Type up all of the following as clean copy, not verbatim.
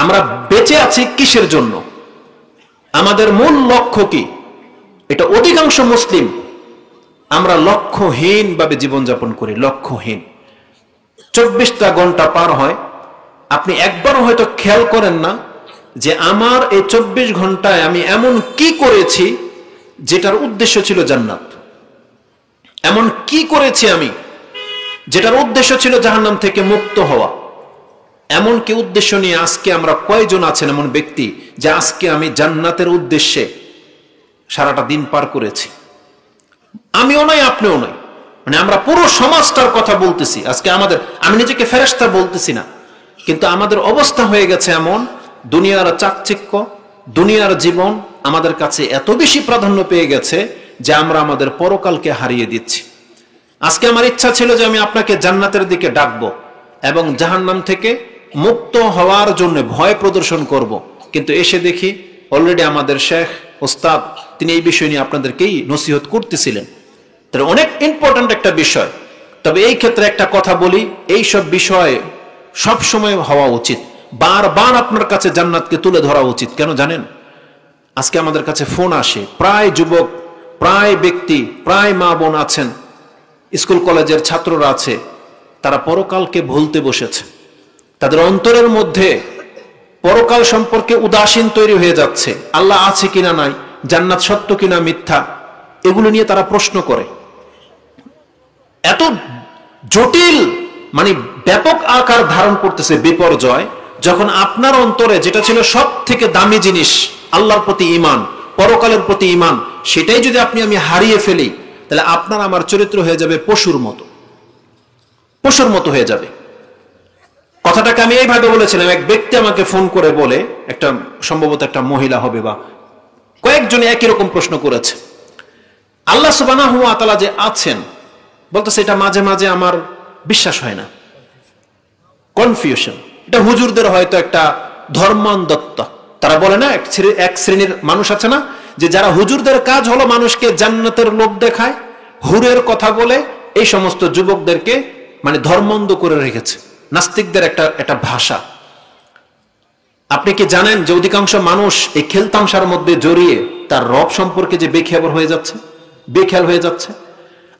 আমরা বেঁচে আছি কিসের জন্য, আমাদের মূল লক্ষ্য কি? এটা অধিকাংশ মুসলিম আমরা লক্ষ্যহীন ভাবে জীবনযাপন করি, লক্ষ্যহীন। 24টা ঘন্টা পার হয়, আপনি একবারও হয়তো খেয়াল করেন না যে আমার এই 24 ঘন্টায় আমি এমন কি করেছি যেটার উদ্দেশ্য ছিল জান্নাত, এমন কি করেছি আমি যেটার উদ্দেশ্য ছিল জাহান্নাম থেকে মুক্ত হওয়া। এমন কি উদ্দেশ্য নিয়ে আজকে আমরা কয়জন আছেন এমন ব্যক্তি যে আজকে আমি জান্নাতের উদ্দেশ্যে সারাটা দিন পার করেছি? আমিও নয়, আপনিও নয়, মানে আমরা পুরো সমাজটার কথা বলতেছি আজকে। আমাদের, আমি নিজেকে ফেরেশতা বলতেছি না, কিন্তু আমাদের অবস্থা হয়ে গেছে এমন, দুনিয়ার চাকচিক্য, দুনিয়ার জীবন আমাদের কাছে এত বেশি প্রাধান্য পেয়ে গেছে যে আমরা আমাদের পরকালকে হারিয়ে দিচ্ছি। আজকে আমার ইচ্ছা ছিল যে আমি আপনাকে জান্নাতের দিকে ডাকবো এবং জাহান্নাম থেকে মুক্ত হওয়ার জন্য ভয় প্রদর্শন করব, কিন্তু এসে দেখি অলরেডি আমাদের শেখ ওস্তাদ তিনি এই বিষয় নিয়ে আপনাদেরকেই নসিহত করতেছিলেন। তাহলে অনেক ইম্পর্ট্যান্ট একটা বিষয়। তবে এই ক্ষেত্রে একটা কথা বলি, এই সব বিষয় সব সময় হওয়া উচিত, বারবার আপনার কাছে জান্নাতকে তুলে ধরা উচিত। কেন জানেন? আজকে আমাদের কাছে ফোন আসে, প্রায় যুবক, প্রায় ব্যক্তি, প্রায় মা বোন আছেন, স্কুল কলেজের ছাত্ররা আছে, তারা পরকালকে ভুলতে বসেছে। তাদের অন্তরের মধ্যে পরকাল সম্পর্কে উদাসীন তৈরি হয়ে যাচ্ছে। আল্লাহ আছে কিনা নাই, জান্নাত সত্য কিনা মিথ্যা, এগুলো নিয়ে তারা প্রশ্ন করে। এত জটিল, মানে ব্যাপক আকার ধারণ করতেছে বিপর্যয়, যখন আপনার অন্তরে যেটা ছিল সব থেকে দামি জিনিস, আল্লাহর প্রতি ঈমান, পরকালের প্রতি ঈমান, সেটাই যদি আমি হারিয়ে ফেলি, তাহলে আপনার আমার চরিত্র হয়ে যাবে পশুর মতো, পশুর মতো হয়ে যাবে। কথাটাকে আমি এইভাবে বলেছিলাম, এক ব্যক্তি আমাকে ফোন করে বলে, একটা সম্ভবত একটা মহিলা হবে বা কয়েকজনে একই রকম প্রশ্ন করেছে, আল্লাহ সুবহানাহু ওয়া তাআলা যে আছেন, বলতেছে এটা মাঝে মাঝে আমার বিশ্বাস হয় না, কনফিউশন। এটা হুজুরদের হয়তো একটা ধর্মান্ধত্ব, তারা বলে না, এক শ্রেণীর মানুষ আছে না, যে যারা হুজুরদের কাজ হলো মানুষকে জান্নাতের লোভ দেখায়, হুরের কথা বলে, এই সমস্ত যুবকদেরকে মানে ধর্মান্ধ করে রেখেছে, নাস্তিকদের একটা ভাষা। আপনি কি জানেন যে অধিকাংশ মানুষ এই খেলতামশার মধ্যে জড়িয়ে তার রব সম্পর্কে যে বেখেয়াল হয়ে যাচ্ছে,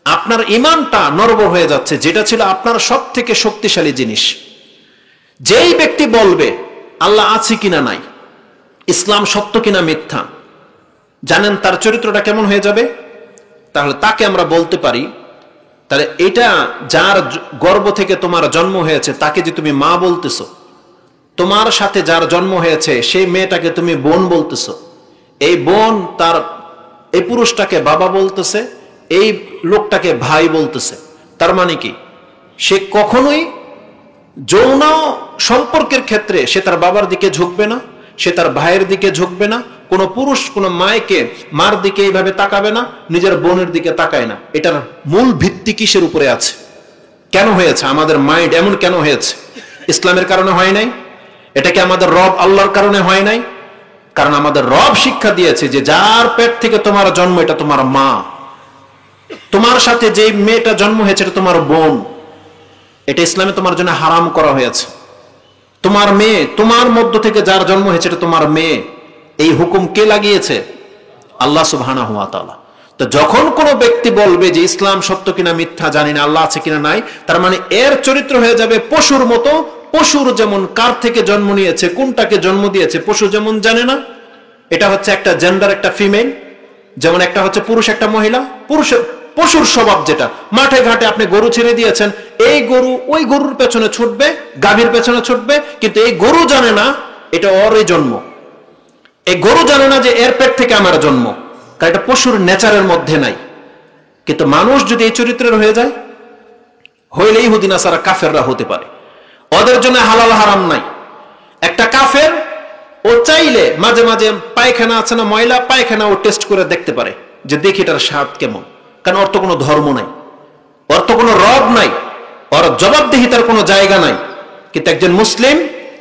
আপনার ঈমানটা নড়বড় হয়ে যাচ্ছে, যেটা ছিল আপনার সব থেকে শক্তিশালী জিনিস। যেই ব্যক্তি বলবে আল্লাহ আছে কিনা নাই, ইসলাম সত্য কিনা মিথ্যা, জানেন তার চরিত্রটা কেমন হয়ে যাবে? তাহলে তাকে আমরা বলতে পারি, তাহলে এটা যার গর্ভ থেকে তোমার জন্ম হয়েছে তাকে যে তুমি মা বলতেছো, তোমার সাথে যার জন্ম হয়েছে সেই মেয়েটাকে তুমি বোন বলতেছো, এই বোন তার এই পুরুষটাকে বাবা বলতেছে, এই লোকটাকে ভাই বলতেছে। তার মানে কি? সে কখনোই যৌন সম্পর্কের ক্ষেত্রে সে তার বাবার দিকে ঝুঁকবে না, সে তার ভাইয়ের দিকে ঝুঁকবে না, কোন পুরুষ কোন মার দিকে এইভাবে তাকাবে না, নিজের বোনের দিকে তাকায় না। এটার মূল ভিত্তি কিসের উপরে আছে? কেন হয়েছে? আমাদের মাইন্ড এমন কেন হয়েছে? ইসলামের কারণে হয় নাই? এটা কি আমাদের রব আল্লাহর কারণে হয় নাই? কারণ আমাদের রব শিক্ষা দিয়েছে যে যার পেট থেকে তোমার জন্ম এটা তোমার মা, তোমার সাথে যে মেয়েটা জন্ম হয়েছে এটা তোমার বোন, এটা ইসলামে তোমার জন্য হারাম করা হয়েছে। তোমার মেয়ে, তোমার মধ্য থেকে যার জন্ম হয়েছে এটা তোমার মেয়ে, এই হুকুম কে লাগিয়েছে? আল্লাহ সুবহানাহু ওয়া তাআলা। তো যখন কোনো ব্যক্তি বলবে যে ইসলাম সত্য কিনা মিথ্যা জানি না, আল্লাহ আছে কিনা নাই, তার মানে এর চরিত্র হয়ে যাবে পশুর মতো। পশুর যেমন কার থেকে জন্ম নিয়েছে, কোনটাকে জন্ম দিয়েছে, পশু যেমন জানে না। এটা হচ্ছে একটা জেন্ডার, একটা ফিমেল, যেমন একটা হচ্ছে পুরুষ, একটা মহিলা। পশুর স্বভাব যেটা, মাঠে ঘাটে আপনি গরু ছেড়ে দিয়েছেন, এই গরু ওই গরুর পেছনে ছুটবে, গাভীর পেছনে ছুটবে, কিন্তু এই গরু জানে না এটা ওরই জন্ম, এই গরু জানে না যে এর পেট থেকে আমার জন্ম, কারণ এটা পশুর নেচারের মধ্যে নাই। কিন্তু মানুষ যদি এই চরিত্রের হয়ে যায়, হইলে ইহুদি নাসারা কাফেররা হতে পারে, ওদের জন্য হালাল হারাম নাই। একটা কাফের ও চাইলে মাঝে মাঝে পায়খানা আছে না, ময়লা পায়খানা ও টেস্ট করে দেখতে পারে যে দেখি এটার স্বাদ কেমন, কারণ ওর তো কোনো ধর্ম নাই, ওর তো কোনো রব নাই, ওর জবাবদিহিতার কোনো জায়গা নাই। কিন্তু একজন মুসলিম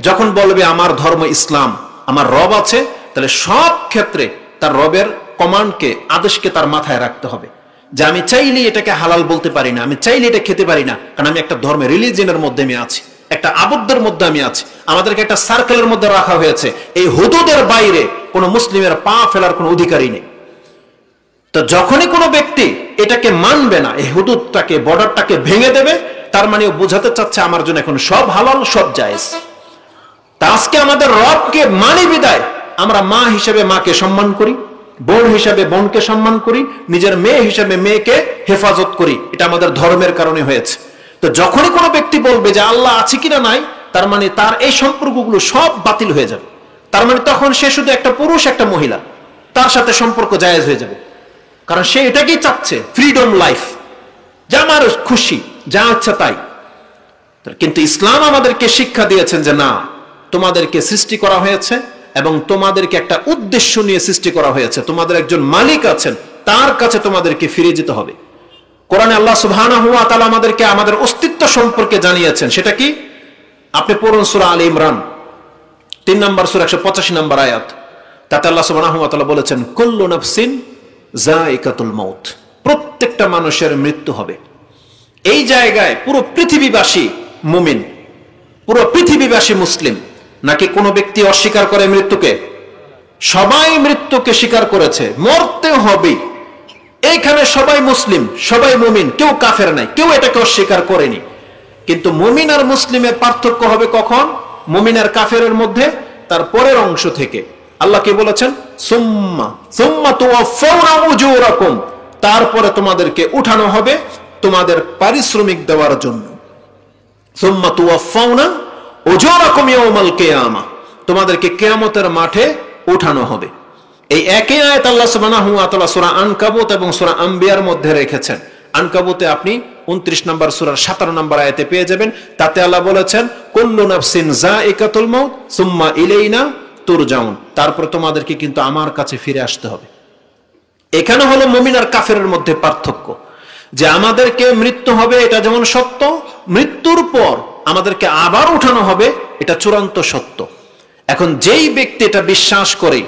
যখন বলবে আমার ধর্ম ইসলাম, আমার রব আছে, তাহলে সব ক্ষেত্রে তার রবের কমান্ডকে, আদেশকে তার মাথায় রাখতে হবে যে আমি চাইলে এটাকে হালাল বলতে পারি না, আমি চাইলে এটা খেতে পারি না, কারণ আমি একটা ধর্মে, রিলিজিয়নের মধ্যে আমি আছি। একটা আবদ্ধের মধ্যে আমি আছি, আমাদেরকে একটা সার্কেলের মধ্যে রাখা হয়েছে। এই হুদুদের বাইরে কোনো মুসলিমের পা ফেলার কোনো অধিকারই নেই। তো যখনই কোনো ব্যক্তি এটাকে মানবে না, এই হুদুদটাকে, বর্ডারটাকে ভেঙে দেবে, তার মানে ও বোঝাতে চাচ্ছে আমার জন্য এখন সব হালাল, সব জায়েজ। তা আজকে আমাদের রবকে মানি বিদায় আমরা মা হিসেবে মাকে সম্মান করি, বোন হিসেবে বোনকে সম্মান করি, নিজের মেয়ে হিসেবে মেয়েকে হেফাজত করি। এটা আমাদের ধর্মের কারণে হয়েছে। তো যখনই কোনো ব্যক্তি বলবে যে আল্লাহ আছে কিনা নাই, তার মানে তার এই সম্পর্কগুলো সব বাতিল হয়ে যাবে। তার মানে তখন সে শুধু একটা পুরুষ, একটা মহিলা, তার সাথে সম্পর্ক জায়েজ হয়ে যাবে। কারণ সে এটাকেই চাচ্ছে, ফ্রিডম লাইফ, যা আমার খুশি, যা ইচ্ছা তাই। কিন্তু ইসলাম আমাদেরকে শিক্ষা দিয়েছেন যে না, তোমাদেরকে সৃষ্টি করা হয়েছে এবং তোমাদেরকে একটা উদ্দেশ্য নিয়ে সৃষ্টি করা হয়েছে। তোমাদের একজন মালিক আছেন, তার কাছে তোমাদেরকে ফিরে যেতে হবে। কোরআনে আল্লাহ সুবহানাহু ওয়া তাআলা আমাদেরকে আমাদের অস্তিত্ব সম্পর্কে জানিয়েছেন। সেটা কি? আপনি পড়ুন সূরা আলে ইমরান 3 নম্বর সূরা 185 নম্বর আয়াত। তাতে আল্লাহ সুবহানাহু ওয়া তাআলা বলেছেন, কুল্লু নাফসিন যায়িকাতুল মাউত, প্রত্যেকটা মানুষের মৃত্যু হবে। এই জায়গায় পুরো পৃথিবীবাসী মুমিন, পুরো পৃথিবীবাসী মুসলিম, নাকি কোনো ব্যক্তি অস্বীকার করে মৃত্যুকে? সবাই মৃত্যুকে স্বীকার করেছে, মরতে হবে। এইখানে সবাই মুসলিম, সবাই মুমিন, কেউ কাফের নাই, কেউ এটাকে অস্বীকার করেনি। কিন্তু মুমিন আর মুসলিমের পার্থক্য হবে কখন? মুমিন আর কাফেরের মধ্যে তার পরের অংশ থেকে। আল্লাহ কি বলেছেন? সুম্মা তুওয়াফাউনা উজুরাকুম, তারপরে তোমাদেরকে উঠানো হবে তোমাদের পারিশ্রমিক দেওয়ার জন্য। সুম্মা তুওয়াফাউনা উজুরাকুম ইয়াউমাল কিয়ামা, তোমাদেরকে কিয়ামতের মাঠে উঠানো হবে। এই একই আয়াত আল্লাহ সুবহানাহু ওয়া তাআলা সূরা আনকাবুত এবং সূরা আম্বিয়ার মধ্যে রেখেছেন। আনকাবুতে আপনি 29 নম্বর সূরার 17 নম্বর আয়াতে পেয়ে যাবেন। তাতে আল্লাহ বলেছেন, কুল্লু নাফসিন যায়িকাতুল মাউত সুম্মা ইলাইনা তুরজাউন, তারপর তোমাদেরকে কিন্তু আমার কাছে ফিরে আসতে হবে। এখানে হলো মুমিন আর কাফেরের মধ্যে পার্থক্য, যে আমাদেরকে মৃত্যু হবে এটা যেমন সত্য, মৃত্যুর পর আমাদেরকে আবার উঠানো হবে এটা চূড়ান্ত সত্য। এখন যেই ব্যক্তি এটা বিশ্বাস করে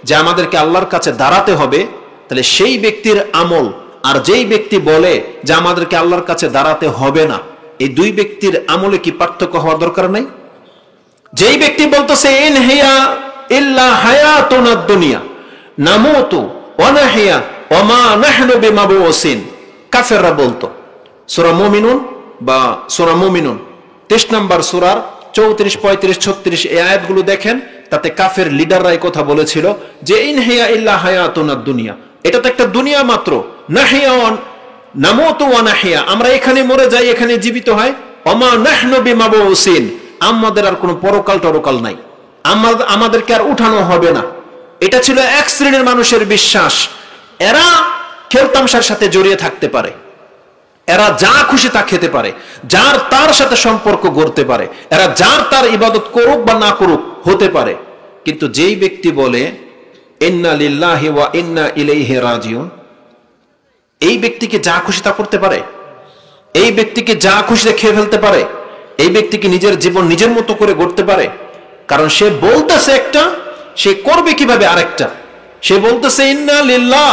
যে আমাদেরকে আল্লাহর কাছে দাঁড়াতে হবে, তাহলে সেই ব্যক্তির আমল আর যেই ব্যক্তি বলে যে আমাদেরকে আল্লাহর কাছে দাঁড়াতে হবে না, এই দুই ব্যক্তির আমলে কি পার্থক্য হওয়া দরকার নাই? যেই ব্যক্তি বলতেছে ইন হিয়া ইল্লা হায়াতুনাদ দুনিয়া নামুতু ওয়া নাহইয়া ওয়া মা নাহনু বিমাবউসিন, কাফেররা বলতো। সূরা মুমিনুন বা সূরা মুমিনুন 23 নম্বর সূরার 34, 35, 36 এই আয়াতগুলো দেখেন। তাতে কাফের লিডাররাই কথা বলেছিল যে ইন হিয়া ইল্লা হায়াতুনাদ দুনিয়া, এটা তো একটা দুনিয়া মাত্র, নাহিয়া নামুতু ওয়া নাহিয়া, আমরা এখানে মরে যাই, এখানে জীবিত হয়, ওয়া মা নাহনু বিমাবউসিন, আমাদের আর কোনো পরকাল টরকাল নাই, আমাদেরকে আর উঠানো হবে না। এটা ছিল এক শ্রেণীর মানুষের বিশ্বাস। এরা খেলতামশার সাথে জড়িয়ে থাকতে পারে, এরা যা খুশি তা খেতে পারে, যার তার সাথে সম্পর্ক গড়তে পারে, এরা যার তার ইবাদত করুক বা না করুক হতে পারে। কিন্তু যেই ব্যক্তি বলে ইন্না লিল্লাহি ওয়া ইন্না ইলাইহি রাজিউন, এই ব্যক্তিকে যা খুশি তা করতে পারে, এই ব্যক্তিকে যা খুশি খেয়ে ফেলতে পারে, এই ব্যক্তিকে নিজের জীবন নিজের মতো করে গড়তে পারে। কারণ সে বলতেছে একটা, সে করবে কিভাবে আরেকটা। সে বলতেছে ইন্না লিল্লাহ,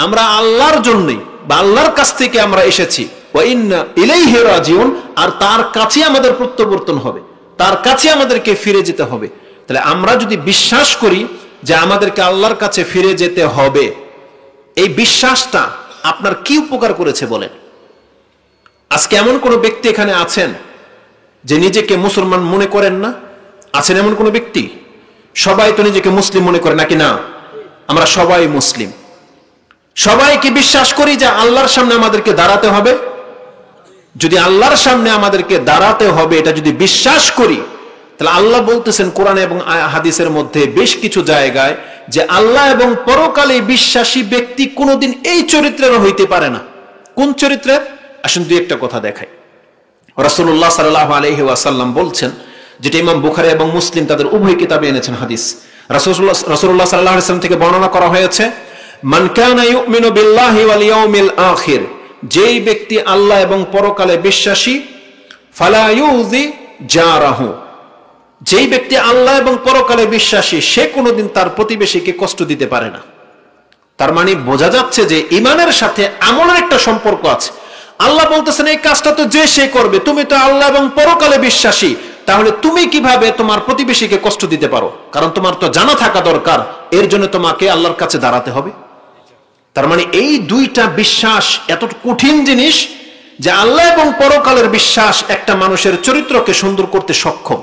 আমরা আল্লাহর জন্যই বা আল্লাহর কাছ থেকে আমরা এসেছি, ওয়া ইন্না ইলাইহি রাজিউন, আর তার কাছে আমাদের প্রত্যাবর্তন হবে, তার কাছে আমাদেরকে ফিরে যেতে হবে। তাহলে আমরা যদি বিশ্বাস করি যে আমাদেরকে আল্লাহর কাছে ফিরে যেতে হবে, এই বিশ্বাসটা আপনার কি উপকার করেছে বলেন? আজকে এমন কোন ব্যক্তি এখানে আছেন যে নিজেকে মুসলমান মনে করেন না? আছেন এমন কোন ব্যক্তি? সবাই তো নিজেকে মুসলিম মনে করে নাকি না? আমরা সবাই মুসলিম, সবাই কি বিশ্বাস করি যে আল্লাহর সামনে আমাদেরকে দাঁড়াতে হবে? যদি আল্লাহর সামনে আমাদেরকে দাঁড়াতে হবে এটা যদি বিশ্বাস করি, তাহলে আল্লাহ বলতেছেন কোরআন এবং হাদিসের মধ্যে বেশ কিছু জায়গায় যে আল্লাহ এবং পরকালে বিশ্বাসী ব্যক্তি কোনোদিন এই চরিত্রের হইতে পারে না। কোন চরিত্রের? আসুন দুই একটা কথা দেখাই। রাসূলুল্লাহ সাল্লাল্লাহু আলাইহি ওয়াসাল্লাম বলছেন, যেটা ইমাম বুখারী এবং মুসলিম তাদের উভয় কিতাবে এনেছেন হাদিস, রাসূলুল্লাহ সাল্লাল্লাহু আলাইহি ওয়াসাল্লাম থেকে বর্ণনা করা হয়েছে, মান কানা ইউমিনু বিল্লাহি ওয়াল ইয়াউমিল আখির, যেই ব্যক্তি আল্লাহ এবং পরকালে বিশ্বাসী, ফালা ইউযি জারাহু, যেই ব্যক্তি আল্লাহ এবং পরকালে বিশ্বাসী সে কোনোদিন তার প্রতিবেশীকে কষ্ট দিতে পারে না। তার মানে বোঝা যাচ্ছে যে ঈমানের সাথে আমলের একটা সম্পর্ক আছে। আল্লাহ বলতেছেন এই কাজটা তো যে সে করবে, তুমি তো আল্লাহ এবং পরকালে বিশ্বাসী, তাহলে তুমি কিভাবে তোমার প্রতিবেশীকে কষ্ট দিতে পারো? কারণ তোমার তো জানা থাকা দরকার, এর জন্য তোমাকে আল্লাহর কাছে দাঁড়াতে হবে। তার মানে এই দুইটা বিশ্বাস এত কঠিন জিনিস যে আল্লাহ এবং পরকালের বিশ্বাস একটা মানুষের চরিত্রকে সুন্দর করতে সক্ষম।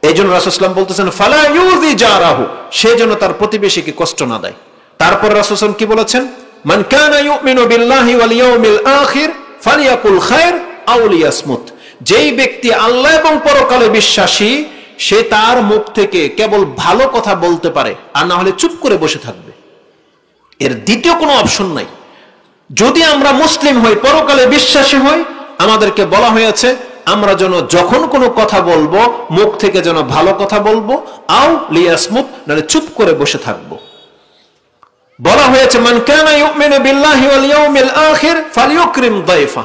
এই জন্য রাসূল সাল্লাল্লাহু আলাইহি ওয়াসাল্লাম বলতেছেন ফালা ইউযি জারাহু, সে যেন তার প্রতিবেশীকে কষ্ট না দেয়। তারপর রাসূল সাল্লাল্লাহু আলাইহি ওয়াসাল্লাম কি বলেছেন? মান কানা ইউমিনু বিল্লাহি ওয়াল ইয়াউমিল আখির ফালিয়াকুল খায়র আও লিয়াসমুত। যেই ব্যক্তি আল্লাহ এবং পরকালে বিশ্বাসী, সে তার মুখ থেকে কেবল ভালো কথা বলতে পারে, আর না হলে চুপ করে বসে থাকবে। এর দ্বিতীয় কোনো অপশন নাই। যদি আমরা মুসলিম হই, পরকালে বিশ্বাসী হই, আমাদেরকে বলা হয়েছে আমরা যেন যখন কোনো কথা বলবো মুখ থেকে যেন ভালো কথা বলবো, আও লিয়াসমুত, মানে চুপ করে বসে থাকবো। বলা হয়েছে মান কানা ইউমিনু বিল্লাহি ওয়াল ইয়াউমিল আখির ফালিয়ুকরিম দাইফা।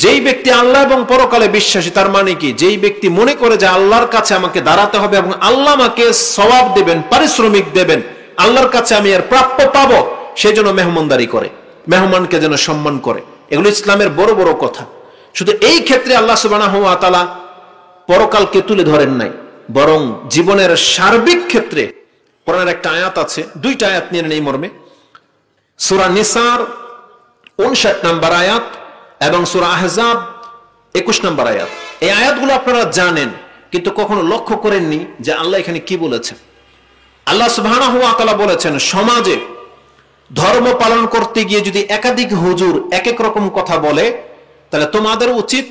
যেই ব্যক্তি আল্লাহ এবং পরকালে বিশ্বাসী, তার মানে কি? যেই ব্যক্তি মনে করে যে আল্লাহর কাছে আমাকে দাঁড়াতে হবে এবং আল্লাহ আমাকে সওয়াব দেবেন, পারিশ্রমিক দেবেন, আল্লাহর কাছে আমি এর প্রাপ্য পাবো, সে যেন মেহমানদারি করে, মেহমানকে যেন সম্মান করে। এগুলো ইসলামের বড় বড় কথা। শুধু এই ক্ষেত্রে আল্লাহ সুবহানাহু ওয়া তাআলা পরকালকে তুলে ধরেন নাই, বরং জীবনের সার্বিক ক্ষেত্রে কোরআনের একটা আয়াত আছে, দুইটা আয়াত নিয়ে নেই মর্মে, সূরা নিসার 59 নম্বর আয়াত এবং সূরা আহজাব 21 নম্বর আয়াত। এই আয়াতগুলো আপনারা জানেন, কিন্তু কখনো লক্ষ্য করেননি যে আল্লাহ এখানে কি বলেছেন। আল্লাহ সুবহানাহু ওয়া তাআলা বলেছেন, সমাজে ধর্ম পালন করতে গিয়ে যদি একাধিক হুজুর এক এক রকম কথা বলে, তাহলে তোমাদের উচিত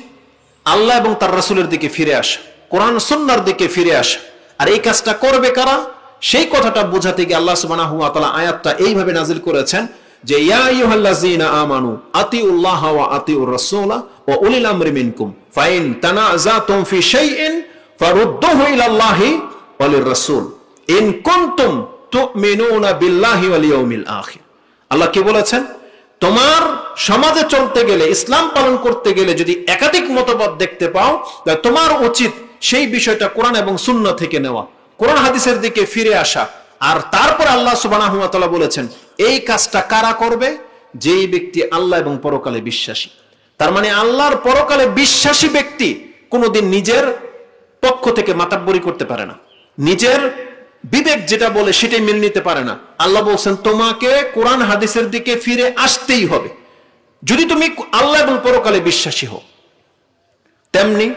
আল্লাহ এবং তার রাসূলের দিকে ফিরে আসা, কোরআন সুন্নাহর দিকে ফিরে আসা। আর এই কাজটা করবে কারা? সেই কথাটা বোঝাতে গিয়ে আল্লাহ সুবহানাহু ওয়া তাআলা আয়াতটা এইভাবে নাজিল করেছেন যে ইয়া আইয়ুহাল্লাযীনা আমানু আতিউল্লাহ ওয়া আতিউর রাসূলা ওয়া উলিল আমরি মিনকুম ফাইন তানাযাতুম ফি শাইইন ফারুদ্দুহু ইলাল্লাহি ওয়া লির-রাসূল ইন কুনতুম তুমিনুনা বিল্লাহি ওয়াল ইয়াউমিল আখির। আল্লাহ কি বলেছেন? তোমার সমাজে চলতে গেলে, ইসলাম পালন করতে গেলে যদি একাধিক মতবাদ দেখতে পাও, তাহলে তোমার উচিত সেই বিষয়টা কোরআন এবং সুন্নাহ থেকে নেওয়া, কোরআন হাদিসের দিকে ফিরে আসা। আর তারপর আল্লাহ সুবহানাহু ওয়া তাআলা বলেছেন এই কাজটা কারা করবে? যেই ব্যক্তি আল্লাহ এবং পরকালে বিশ্বাসী। তার মানে আল্লাহর পরকালে বিশ্বাসী ব্যক্তি কোনোদিন নিজের পক্ষ থেকে মাতাব্বরি করতে পারে না, নিজের বিবেক যেটা বলে সেটাই মেনে নিতে পারে না। আল্লাহ বলছেন তোমাকে কোরআন হাদিসের দিকে ফিরে আসতেই হবে যদি তুমি আল্লাহ এবং পরকালে বিশ্বাসী হও। তেমনি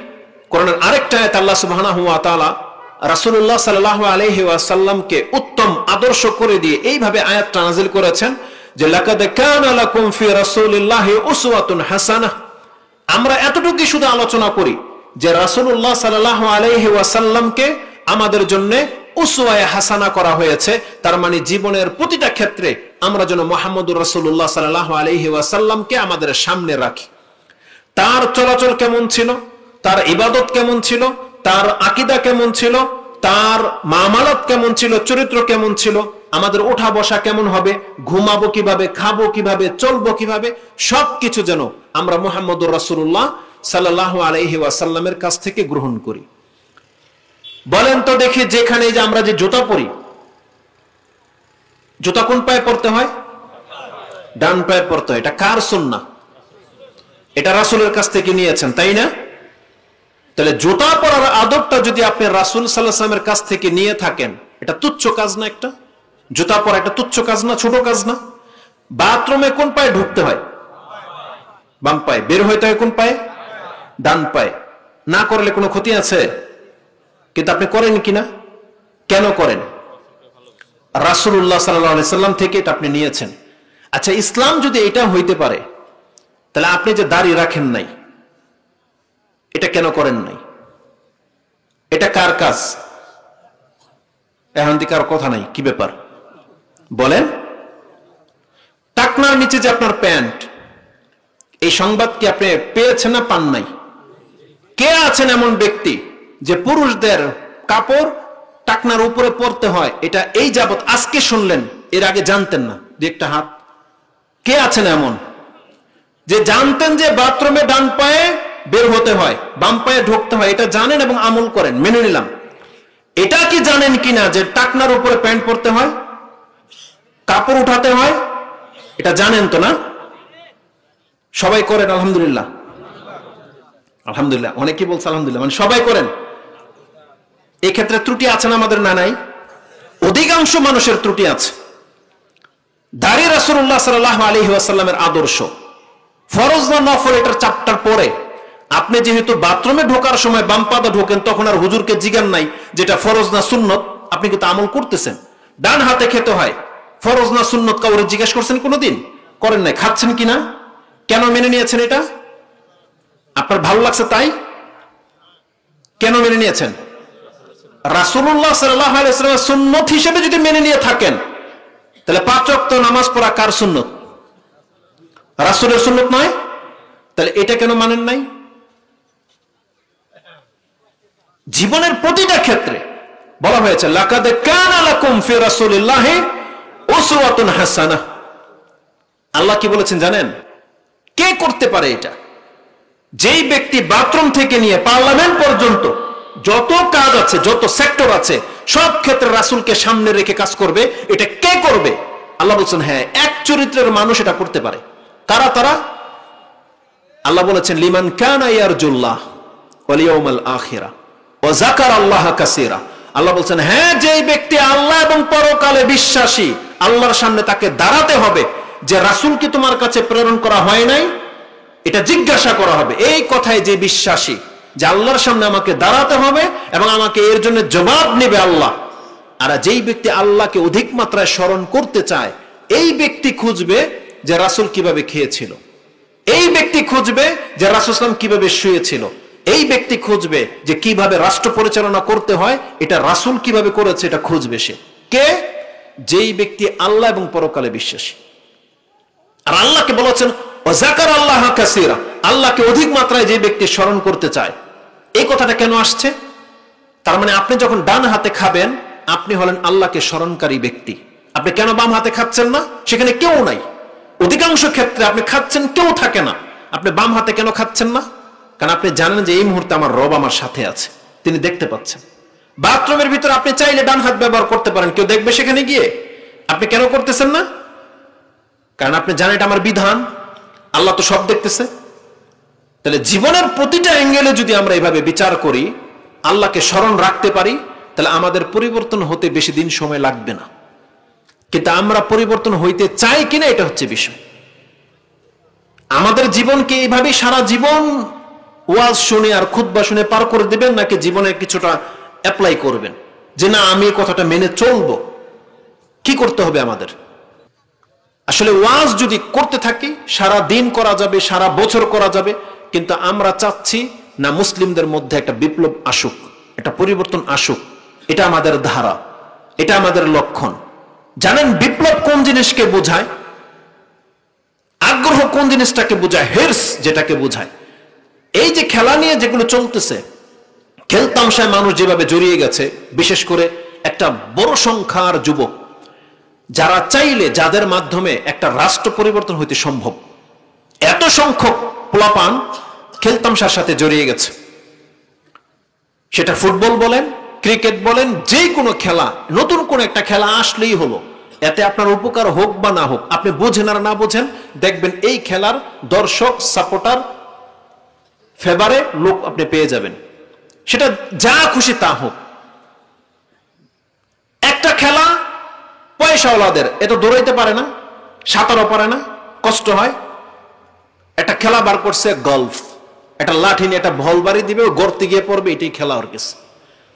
কোরআনের আরেকটা আয়াত আল্লাহ সুবহানাহু ওয়া তাআলা রাসূলুল্লাহ সাল্লাল্লাহু আলাইহি ওয়াসাল্লামকে উত্তম আদর্শ করে দিয়ে এইভাবে আয়াতটা নাযিল করেছেন যে লাকাদ কানা লাকুম ফি রাসূলিল্লাহি উসওয়াতুন হাসানাহ। আমরা এতটুকুই শুধু আলোচনা করি যে রাসূলুল্লাহ সাল্লাল্লাহু আলাইহি ওয়াসাল্লামকে আমাদের জন্য উসওয়ায়ে হাসানা করা হয়েছে। তার মানে জীবনের প্রতিটা ক্ষেত্রে আমরা যেন মুহাম্মদুর রাসূলুল্লাহ সাল্লাল্লাহু আলাইহি ওয়াসাল্লামকে আমাদের সামনে রাখি। তার চলাচল কেমন ছিল, তার ইবাদত কেমন ছিল, তার আকীদা কেমন ছিল, তার মামালাত কেমন ছিল, চরিত্র কেমন ছিল, আমাদের ওঠা বসা কেমন হবে, ঘুমাবো কিভাবে, খাবো কিভাবে, চলবো কিভাবে, সবকিছু যেন আমরা মুহাম্মদুর রাসূলুল্লাহ সাল্লাল্লাহু আলাইহি ওয়াসাল্লামের কাছ থেকে গ্রহণ করি। বলেন তো দেখি, যেখানে যে আমরা যে জুতা পরি, জুতা কোন পায়ে পরতে হয়? ডান পায়ে পরতে হয়। এটা কার সুন্নাহ? এটা রাসূলের কাছ থেকে নিয়েছেন, তাই না? তাহলে জুতা পরার আদবটা যদি আপনি রাসূল সাল্লাল্লাহু আলাইহি ওয়াসাল্লামের কাছ থেকে নিয়ে থাকেন, এটা তুচ্ছ কাজ না? একটা জুতা পরা একটা তুচ্ছ কাজ না, ছোট কাজ না? বাথরুমে কোন পায়ে ঢুকতে হয়? বাম পায়ে। বের হইতে হয় কোন পায়ে? ডান পায়ে। না করলে কোনো ক্ষতি আছে? কিন্তু আপনি করেন কিনা? কেন করেন? রাসূলুল্লাহ সাল্লাল্লাহু আলাইহি ওয়াসাল্লাম থেকে এটা আপনি নিয়েছেন। আচ্ছা, ইসলাম যদি এটা হইতে পারে, তাহলে আপনি যে দাড়ি রাখেন নাই, এটা কেন করেন নাই? এটা কার কাজ? এখন দিকে আর কথা নাই, কি ব্যাপার বলেন? টাকনার নিচে যে আপনার প্যান্ট, এই সংবাদ কি আপনি পেয়েছেন না পান নাই? কে আছেন এমন ব্যক্তি যে পুরুষদের কাপড় টাকনার উপরে পরতে হয় এটা এই যাবত আজকে শুনলেন, এর আগে জানতেন না? দু একটা হাত। কে আছেন এমন যে জানতেন যে বাথরুমে ডান পায়ে বের হতে হয়, বাম পায়ে ঢুকতে হয়, এটা জানেন এবং আমল করেন, মেনে নিলাম। এটা কি জানেন কিনা যে টাকনার উপরে প্যান্ট পরতে হয়, কাপড় উঠাতে হয়? এটা জানেন তো না? সবাই করেন আলহামদুলিল্লাহ। আলহামদুলিল্লাহ, অনেকেই বলছে আলহামদুলিল্লাহ, মানে সবাই করেন। এই ক্ষেত্রে ত্রুটি আছে না আমাদের? না নাই? অধিকাংশ মানুষের ত্রুটি আছে। দাঁড়িয়ে রাসূলুল্লাহ সাল্লাল্লাহু আলাইহি ওয়াসাল্লামের আদর্শ, ফরজ না নফল এটার চ্যাপ্টার পরে আপনি যেহেতু বাথরুমে ঢোকার সময় বাম পাদা ঢোকেন, তখন আর হুজুরকে জিজ্ঞান নাই যেটা ফরজ না সুন্নত, আপনি কিন্তু আমল করতেছেন। ডান হাতে খেতে হয়, ফরজ না সুন্নত কাউরে জিজ্ঞেস করছেন কোনোদিন? করেন নাই। খাচ্ছেন কিনা? কেন মেনে নিয়েছেন? এটা আপনার ভালো লাগছে তাই? কেন মেনে নিয়েছেন? রাসূলুল্লাহ সাল্লাল্লাহু আলাইহি ওয়াসাল্লামের সুন্নত হিসেবে যদি মেনে নিয়ে থাকেন, তাহলে 5 ওয়াক্ত নামাজ পড়া কার সুন্নত? রাসূলের সুন্নত নয়? তাহলে এটা কেন মানেন নাই? জীবনের প্রতিটা ক্ষেত্রে বলা হয়েছে লাকাদ কানা লাকুম ফি রাসূলিল্লাহি উসওয়াতুন হাসানাহ। আল্লাহ কি বলেছেন জানেন? কে করতে পারে এটা? যেই ব্যক্তি বাথরুম থেকে নিয়ে পার্লামেন্ট পর্যন্ত যত কাজ আছে, যত সেক্টর আছে, সব ক্ষেত্রে রাসূলকে সামনে রেখে কাজ করবে, এটা কে করবে? আল্লাহ বলেছেন হ্যাঁ, এক চরিত্রের মানুষ এটা করতে পারে। কারা তারা? আল্লাহ বলেছেন লিমান কানা ইয়ারজুল্লাহ ওয়াল ইয়াউমাল আখিরা ওয়া যাকারাল্লাহ কাসীরা। আল্লাহ বলেছেন হ্যাঁ, যেই ব্যক্তি আল্লাহ এবং পরকালে বিশ্বাসী, আল্লাহর সামনে তাকে দাঁড়াতে হবে যে রাসূল কি তোমার কাছে প্রেরণ করা হয় নাই, এটা জিজ্ঞাসা করা হবে। এই কথায় যে বিশ্বাসী যে আল্লাহর সামনে আমাকে দাঁড়াতে হবে এবং আমাকে এর জন্য জবাব নেবে আল্লাহ। আর যেই ব্যক্তি আল্লাহকে অধিক মাত্রায় স্মরণ করতে চায়, এই ব্যক্তি খুঁজবে যে রাসূল কিভাবে খেয়েছিল, এই ব্যক্তি খুঁজবে যে রাসূল সাল্লাল্লাহু আলাইহি ওয়াসাল্লাম কিভাবে শুয়েছিল, এই ব্যক্তি খুঁজবে যে কিভাবে রাষ্ট্র পরিচালনা করতে হয়, এটা রাসূল কিভাবে করেছে, এটা খুঁজবে সে। কে? যেই ব্যক্তি আল্লাহ এবং পরকালে বিশ্বাসী। আর আল্লাহকে বলেছেন ওয়া যাকারাল্লাহ কাসীরা, আল্লাহকে অধিক মাত্রায় যে ব্যক্তি স্মরণ করতে চায়। এই কথাটা কেন আসছে? তার মানে আপনি যখন ডান হাতে খাবেন, আপনি হলেন আল্লাহকে স্মরণকারী ব্যক্তি। আপনি কেন বাম হাতে খাচ্ছেন না? সেখানে কেউ নাই। অধিকাংশ ক্ষেত্রে আপনি খাচ্ছেন, কেউ থাকে না। আপনি বাম হাতে কেন খাচ্ছেন না? কারণ আপনি জানেন যে এই মুহূর্তে আমার রব আমার সাথে আছে, তিনি দেখতে পাচ্ছেন। বাথরুমের ভিতরে আপনি চাইলে ডান হাত ব্যবহার করতে পারেন, কেউ দেখবে সেখানে গিয়ে। আপনি কেন করতেছেন না? কারণ আপনি জানেন এটা আমার বিধান, আল্লাহ তো সব দেখতেছে। তাহলে জীবনের প্রতিটা অ্যাঙ্গেলে যদি আমরা এভাবে বিচার করি, আল্লাহকে স্মরণ রাখতে পারি, তাহলে আমাদের পরিবর্তন হতে বেশি দিন সময় লাগবে না। কিন্তু আমরা পরিবর্তন হইতে চাই কিনা, এটা হচ্ছে বিষয়। আমাদের জীবনকে এইভাবে সারা জীবন ওয়াজ শুনে আর খুতবা শুনে পার করে দিবেন, নাকি জীবনের কিছুটা অ্যাপ্লাই করবেন যে না আমি এই কথাটা মেনে চলবো? কি করতে হবে আমাদের? আসলে ওয়াজ যদি করতে থাকি, সারা দিন করা যাবে, সারা বছর করা যাবে, কিন্তু আমরা চাচ্ছি না মুসলিমদের মধ্যে একটা বিপ্লব আসুক, একটা পরিবর্তন আসুক। এটা আমাদের ধারা, এটা আমাদের লক্ষণ। জানেন বিপ্লব কোন জিনিসকে বোঝায়? আগ্রহ কোন জিনিসটাকে বোঝায়? হিরস যেটাকে বোঝায়। এই যে খেলা নিয়ে যেগুলো চলতেছে, খেলতামশায় মানুষ যেভাবে জড়িয়ে গেছে, বিশেষ করে একটা বড় সংখ্যার যুবক যারা চাইলে, যাদের মাধ্যমে একটা রাষ্ট্র পরিবর্তন হইতে সম্ভব, এত সংখ্যক পোলাপান খেলতামশার সাথে জড়িয়ে গেছে। সেটা ফুটবল বলেন, ক্রিকেট বলেন, যে কোনো খেলা, নতুন কোন একটা খেলা আসলেই হলো, এতে আপনার উপকার হোক বা না হোক, আপনি বোঝেন আর না বোঝেন, দেখবেন এই খেলার দর্শক, সাপোর্টার, ফেভারে লোক আপনি পেয়ে যাবেন। সেটা যা খুশি তা হোক। একটা খেলা পয়সাওয়ালাদের, এটা দৌড়াইতে পারে না, সাঁতারও পারে না, কষ্ট হয়। একটা খেলা বার করছে গলফ, একটা লাঠি নিয়ে একটা বল বাড়ি দিবে, ও গর্তে গিয়ে পড়বে, এটাই খেলা ওর কাছে।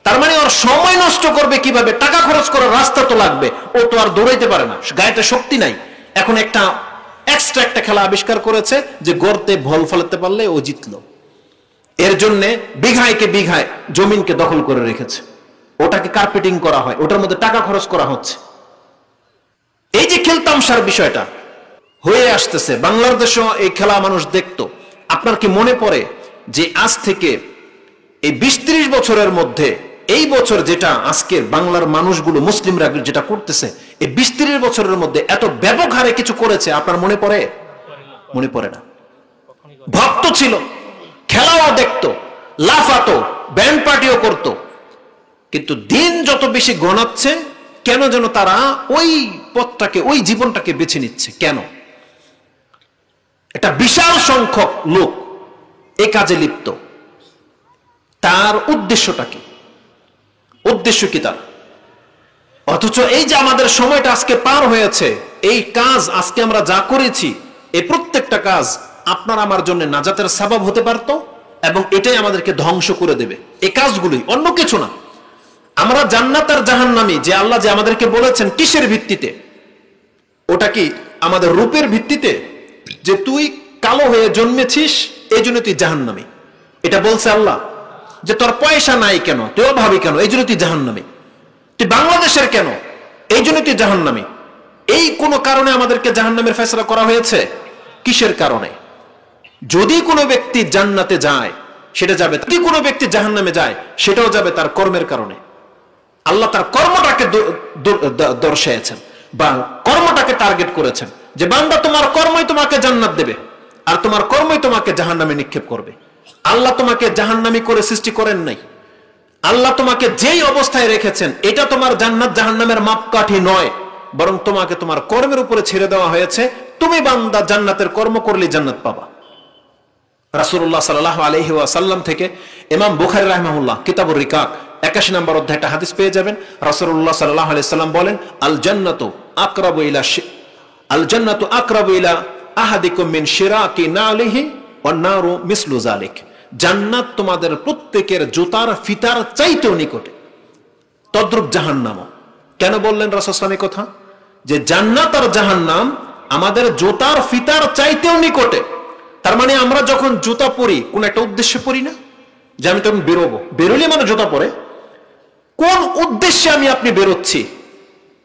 তার মানে ওর সময় নষ্ট করবে কিভাবে? টাকা খরচ করার রাস্তা তো লাগবে, ও তো আর দৌড়াইতে পারে না, গায়েতে শক্তি নাই। এখন একটা এক্সট্রা একটা খেলা আবিষ্কার করেছে যে গর্তে বল ফেলাতে পারলে ও জিতলো। এর জন্য বিঘায়কে বিঘায় জমিনকে দখল করে রেখেছে, ওটাকে কার্পেটিং করা হয়, ওটার মধ্যে টাকা খরচ করা হচ্ছে। এই যে খেলতামশার বিষয়টা হয়ে আসতেছে, বাংলাদেশেও এই খেলা মানুষ দেখতো। আপনার কি মনে পড়ে যে আজ থেকে এই 20-30 বছরের মধ্যে, এই বছর যেটা আজকের বাংলার মানুষগুলো, মুসলিমরা যেটা করতেছে, এই 20-30 বছরের মধ্যে এত ব্যাপক হারে কিছু করেছে, আপনার মনে পড়ে? মনে পড়ে না। ভক্ত ছিল, খেলাও দেখতো, লাফাতো, ব্যান্ড পার্টিও করতো, কিন্তু দিন যত বেশি গণাচ্ছে, কেন যেন তারা ওই পথটাকে, ওই জীবনটাকে বেছে নিচ্ছে। কেন? একটা বিশাল সংখ্যক লোক এই কাজে লিপ্ত। তার উদ্দেশ্যটা কি? উদ্দেশ্য কি তার? অথচ এই যে আমাদের সময়টা আজকে পার হয়েছে, এই কাজ আজকে আমরা যা করেছি, এই প্রত্যেকটা কাজ আপনার আমার জন্য নাজাতের সাবাব হতে পারত, এবং এটাই আমাদেরকে ধ্বংস করে দেবে। এই কাজগুলোই, অন্য কিছু না। আমরা জান্নাত আর জাহান্নামী যে আল্লাহ যে আমাদেরকে বলেছেন, কিসের ভিত্তিতে? ওটা কি আমাদের রূপের ভিত্তিতে, যে তুই কালো হয়ে জন্মেছিস এই জন্য তুই জাহান্নামী, এটা বলছে আল্লাহ? যে তোর পয়সা নাই কেন, তুই অভাবী কেন, এই জন্য তুই জাহান্নামী? তুই বাংলাদেশের কেন, এই জন্য তুই জাহান্নামী? এই কোন কারণে আমাদেরকে জাহান্নামের ফয়সালা করা হয়েছে? কিসের কারণে? যদি কোনো ব্যক্তি জান্নাতে যায় সেটা যাবে, যদি কোনো ব্যক্তি জাহান্নামে যায় সেটাও যাবে তার কর্মের কারণে। আল্লাহ তার কর্মটাকে দর্শাইছেন বা কর্মটাকে টার্গেট করেছেন, যে বান্দা তোমার কর্মই তোমাকে জান্নাত দেবে আর তোমার কর্মই তোমাকে জাহান্নামে নিক্ষেপ করবে। আল্লাহ তোমাকে জাহান্নামী করে সৃষ্টি করেন নাই। আল্লাহ তোমাকে যেই অবস্থায় রেখেছেন এটা তোমার জান্নাত জাহান্নামের মাপকাঠি নয়, বরং তোমাকে তোমার কর্মের উপরে ছেড়ে দেওয়া হয়েছে। তুমি বান্দা জান্নাতের কর্ম করলে জান্নাত পাবা। রাসূলুল্লাহ সাল্লাল্লাহু আলাইহি ওয়াসাল্লাম থেকে ইমাম বুখারী রাহিমাহুল্লাহ কিতাবুর রিকাক 81 নম্বর অধ্যায়ে একটা হাদিস পেয়ে যাবেন। রাসূলুল্লাহ সাল্লাল্লাহু আলাইহি সাল্লাম বলেন, আল জান্নাতু আকরাবু ইলা আহাদিকুম মিন শিরাকি নালিহি ওয়ান নারু মিসলু যালিক। জান্নাত তোমাদের প্রত্যেকের জুতার ফিতার চাইতেও নিকটে, তদ্রূপ জাহান্নামও। কেন বললেন রাসূল সাল্লাল্লাহু আলাইহি কথা? যে জান্নাত আর জাহান্নাম আমাদের জুতার ফিতার চাইতেও নিকটে। তার মানে আমরা যখন জুতা পরি কোন একটা উদ্দেশ্যে পরি না, যে আমি তখন বেরোবো, বেরোলে মানে জুতা পরে, কোন উদ্দেশ্যে আমি আপনি বেরোচ্ছি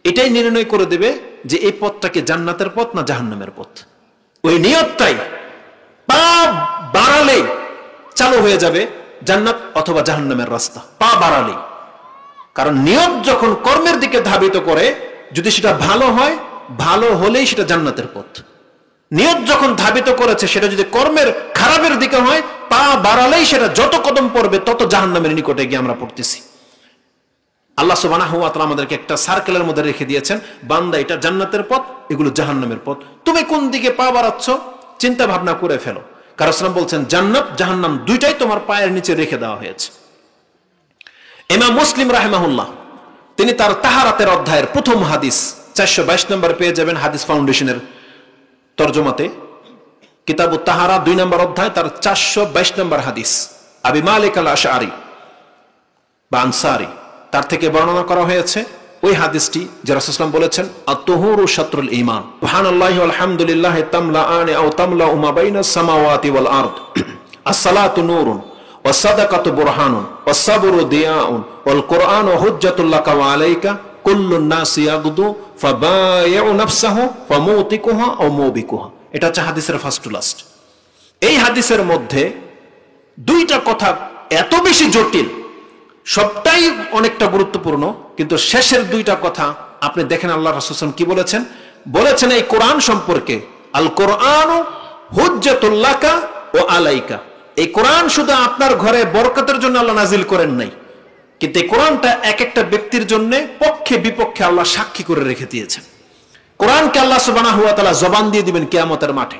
এটাই নির্ণয় করে দেবে যে এই পথটাকে জান্নাতের পথ না জাহান্নামের পথ। ওই নিয়তটাই পা বাড়ালে চালু হয়ে যাবে জান্নাত অথবা জাহান্নামের রাস্তা, পা বাড়ালে। কারণ নিয়ত যখন কর্মের দিকে ধাবিত করে, যদি সেটা ভালো হয়, ভালো হলেই সেটা জান্নাতের পথ। নিয়ত যখন ধাবিত করেছে সেটা যদি কর্মের খারাপের দিকে হয়, পা বাড়ালেই সেটা যত কদম পড়বে তত জাহান্নামের নিকটে গিয়ে আমরা পড়তেছি। আল্লাহ সুবহানাহু ওয়া তাআলা আমাদেরকে একটা সার্কেলের মধ্যে রেখে দিয়েছেন, বান্দা এটা জান্নাতের পথ, এগুলো জাহান্নামের পথ। তুমি কোন দিকে পা বাড়াচ্ছ চিন্তা ভাবনা করে ফেলো। কারণ রাসূল বলছেন জান্নাত জাহান্নাম দুইটাই তোমার পায়ের নিচে রেখে দেওয়া হয়েছে। ইমাম মুসলিম রাহিমাহুল্লাহ তিনি তার তাহারাতের অধ্যায়ের প্রথম হাদিস 422 নম্বর পেয়ে যাবেন হাদিস ফাউন্ডেশনের তরজমাতে। কিতাবুত তাহারা 2 নম্বর অধ্যায় তার 422 নম্বর হাদিস। আবি মালিক আল আশআরি বা আনসারী তার থেকে বর্ণনা করা হয়েছে ওই হাদিসটি, যে রাসূল সাল্লাল্লাহু আলাইহি ওয়াসাল্লাম বলেছেন আত-তুহুরু শাত্রুল ঈমান, সুবহানাল্লাহি ওয়াল হামদুলিল্লাহি তামলাআনি আও তামলাউ মা বাইনাস সামাওয়াতি ওয়াল আরদ, আস-সালাতু নূরুন ওয়াস সাদাকাতু বুরহানুন ওয়াস সাবরু দিয়াউন ওয়াল কুরআনু হুজ্জাতুল লাকা ওয়া আলাইকা কুল্লুন নাসি ইয়াগদু ফাবাইউ নাফসাহু ফামুতিকুহা আও মুবিকুহা। এটা হচ্ছে হাদিসের ফার্স্ট টু লাস্ট। এই হাদিসের মধ্যে দুইটা কথা এত বেশি জটিল, সবটাই অনেকটা গুরুত্বপূর্ণ, কিন্তু শেষের দুইটা কথা আপনি দেখেন আল্লাহ রাসূল সাল্লাল্লাহু আলাইহি ওয়াসাল্লাম কি বলেছেন। বলেছেন এই কোরআন সম্পর্কে, আল কোরআনু হুজ্জাতুল লাকা ওয়া আলাইকা। এই কোরআন শুধু আপনার ঘরে বরকতের জন্য আল্লাহ নাজিল করেন নাই, কিন্তু এই কোরআনটা এক একটা ব্যক্তির জন্য পক্ষে বিপক্ষে আল্লাহ সাক্ষী করে রেখে দিয়েছেন। কোরআনকে আল্লাহ সুবহানাহু ওয়া তাআলা জবান দিয়ে দিবেন কিয়ামতের মাঠে।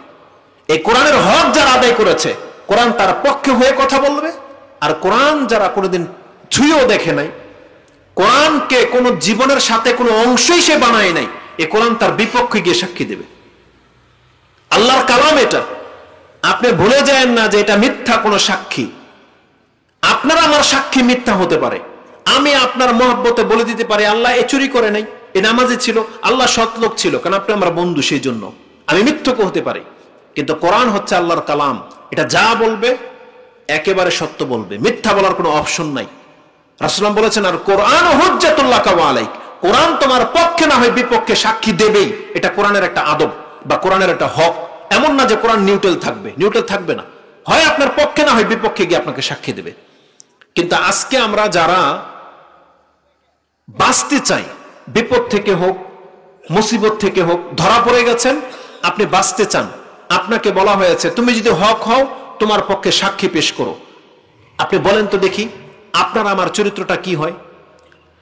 এই কোরআনের হক যারা আদায় করেছে কোরআন তার পক্ষে হয়ে কথা বলবে, আর কোরআন যারা কোনোদিন ছুঁয়েও দেখে নাই, কোরআনকে কোন জীবনের সাথে কোনো অংশই সে বানায় নাই, এই কোরআন তার বিপক্ষে গিয়ে সাক্ষী দেবে। আল্লাহর কালাম এটা, আপনি ভুলে যায়েন না যে এটা মিথ্যা কোনো সাক্ষী। আপনার আমার সাক্ষী মিথ্যা হতে পারে। আমি আপনার মহব্বতে বলে দিতে পারি আল্লাহ এ চুরি করে নাই, এ নামাজি ছিল, আল্লাহ সৎ লোক ছিল, কারণ আপনি আমার বন্ধু, সেই জন্য আমি মিথ্যক হতে পারি। কিন্তু কোরআন হচ্ছে আল্লাহর কালাম, এটা যা বলবে একেবারে সত্য বলবে, মিথ্যা বলার কোনো অপশন নাই। রাসূলুল্লাহ বলেছেন আর কোরআন হুজ্জাতুল লাকা ওয়া আলাইক, কোরআন তোমার পক্ষে না হয় বিপক্ষে সাক্ষী দেবেই। এটা কোরআনের একটা আদব বা কোরআনের একটা হক। এমন না যে কোরআন নিউট্রাল থাকবে, নিউট্রাল থাকবে না, হয় আপনার পক্ষে না হয় বিপক্ষে গিয়ে আপনাকে সাক্ষী দেবে। কিন্তু আজকে আমরা যারা বাঁচতে চাই, বিপদ থেকে হোক মুসিবত থেকে হোক, ধরা পড়ে গেছেন, আপনি বাঁচতে চান, আপনাকে বলা হয়েছে তুমি যদি হক হও তোমার পক্ষে সাক্ষী পেশ করো। আপনি বলেন তো দেখি আপনার আমার চরিত্রটা কি হয়?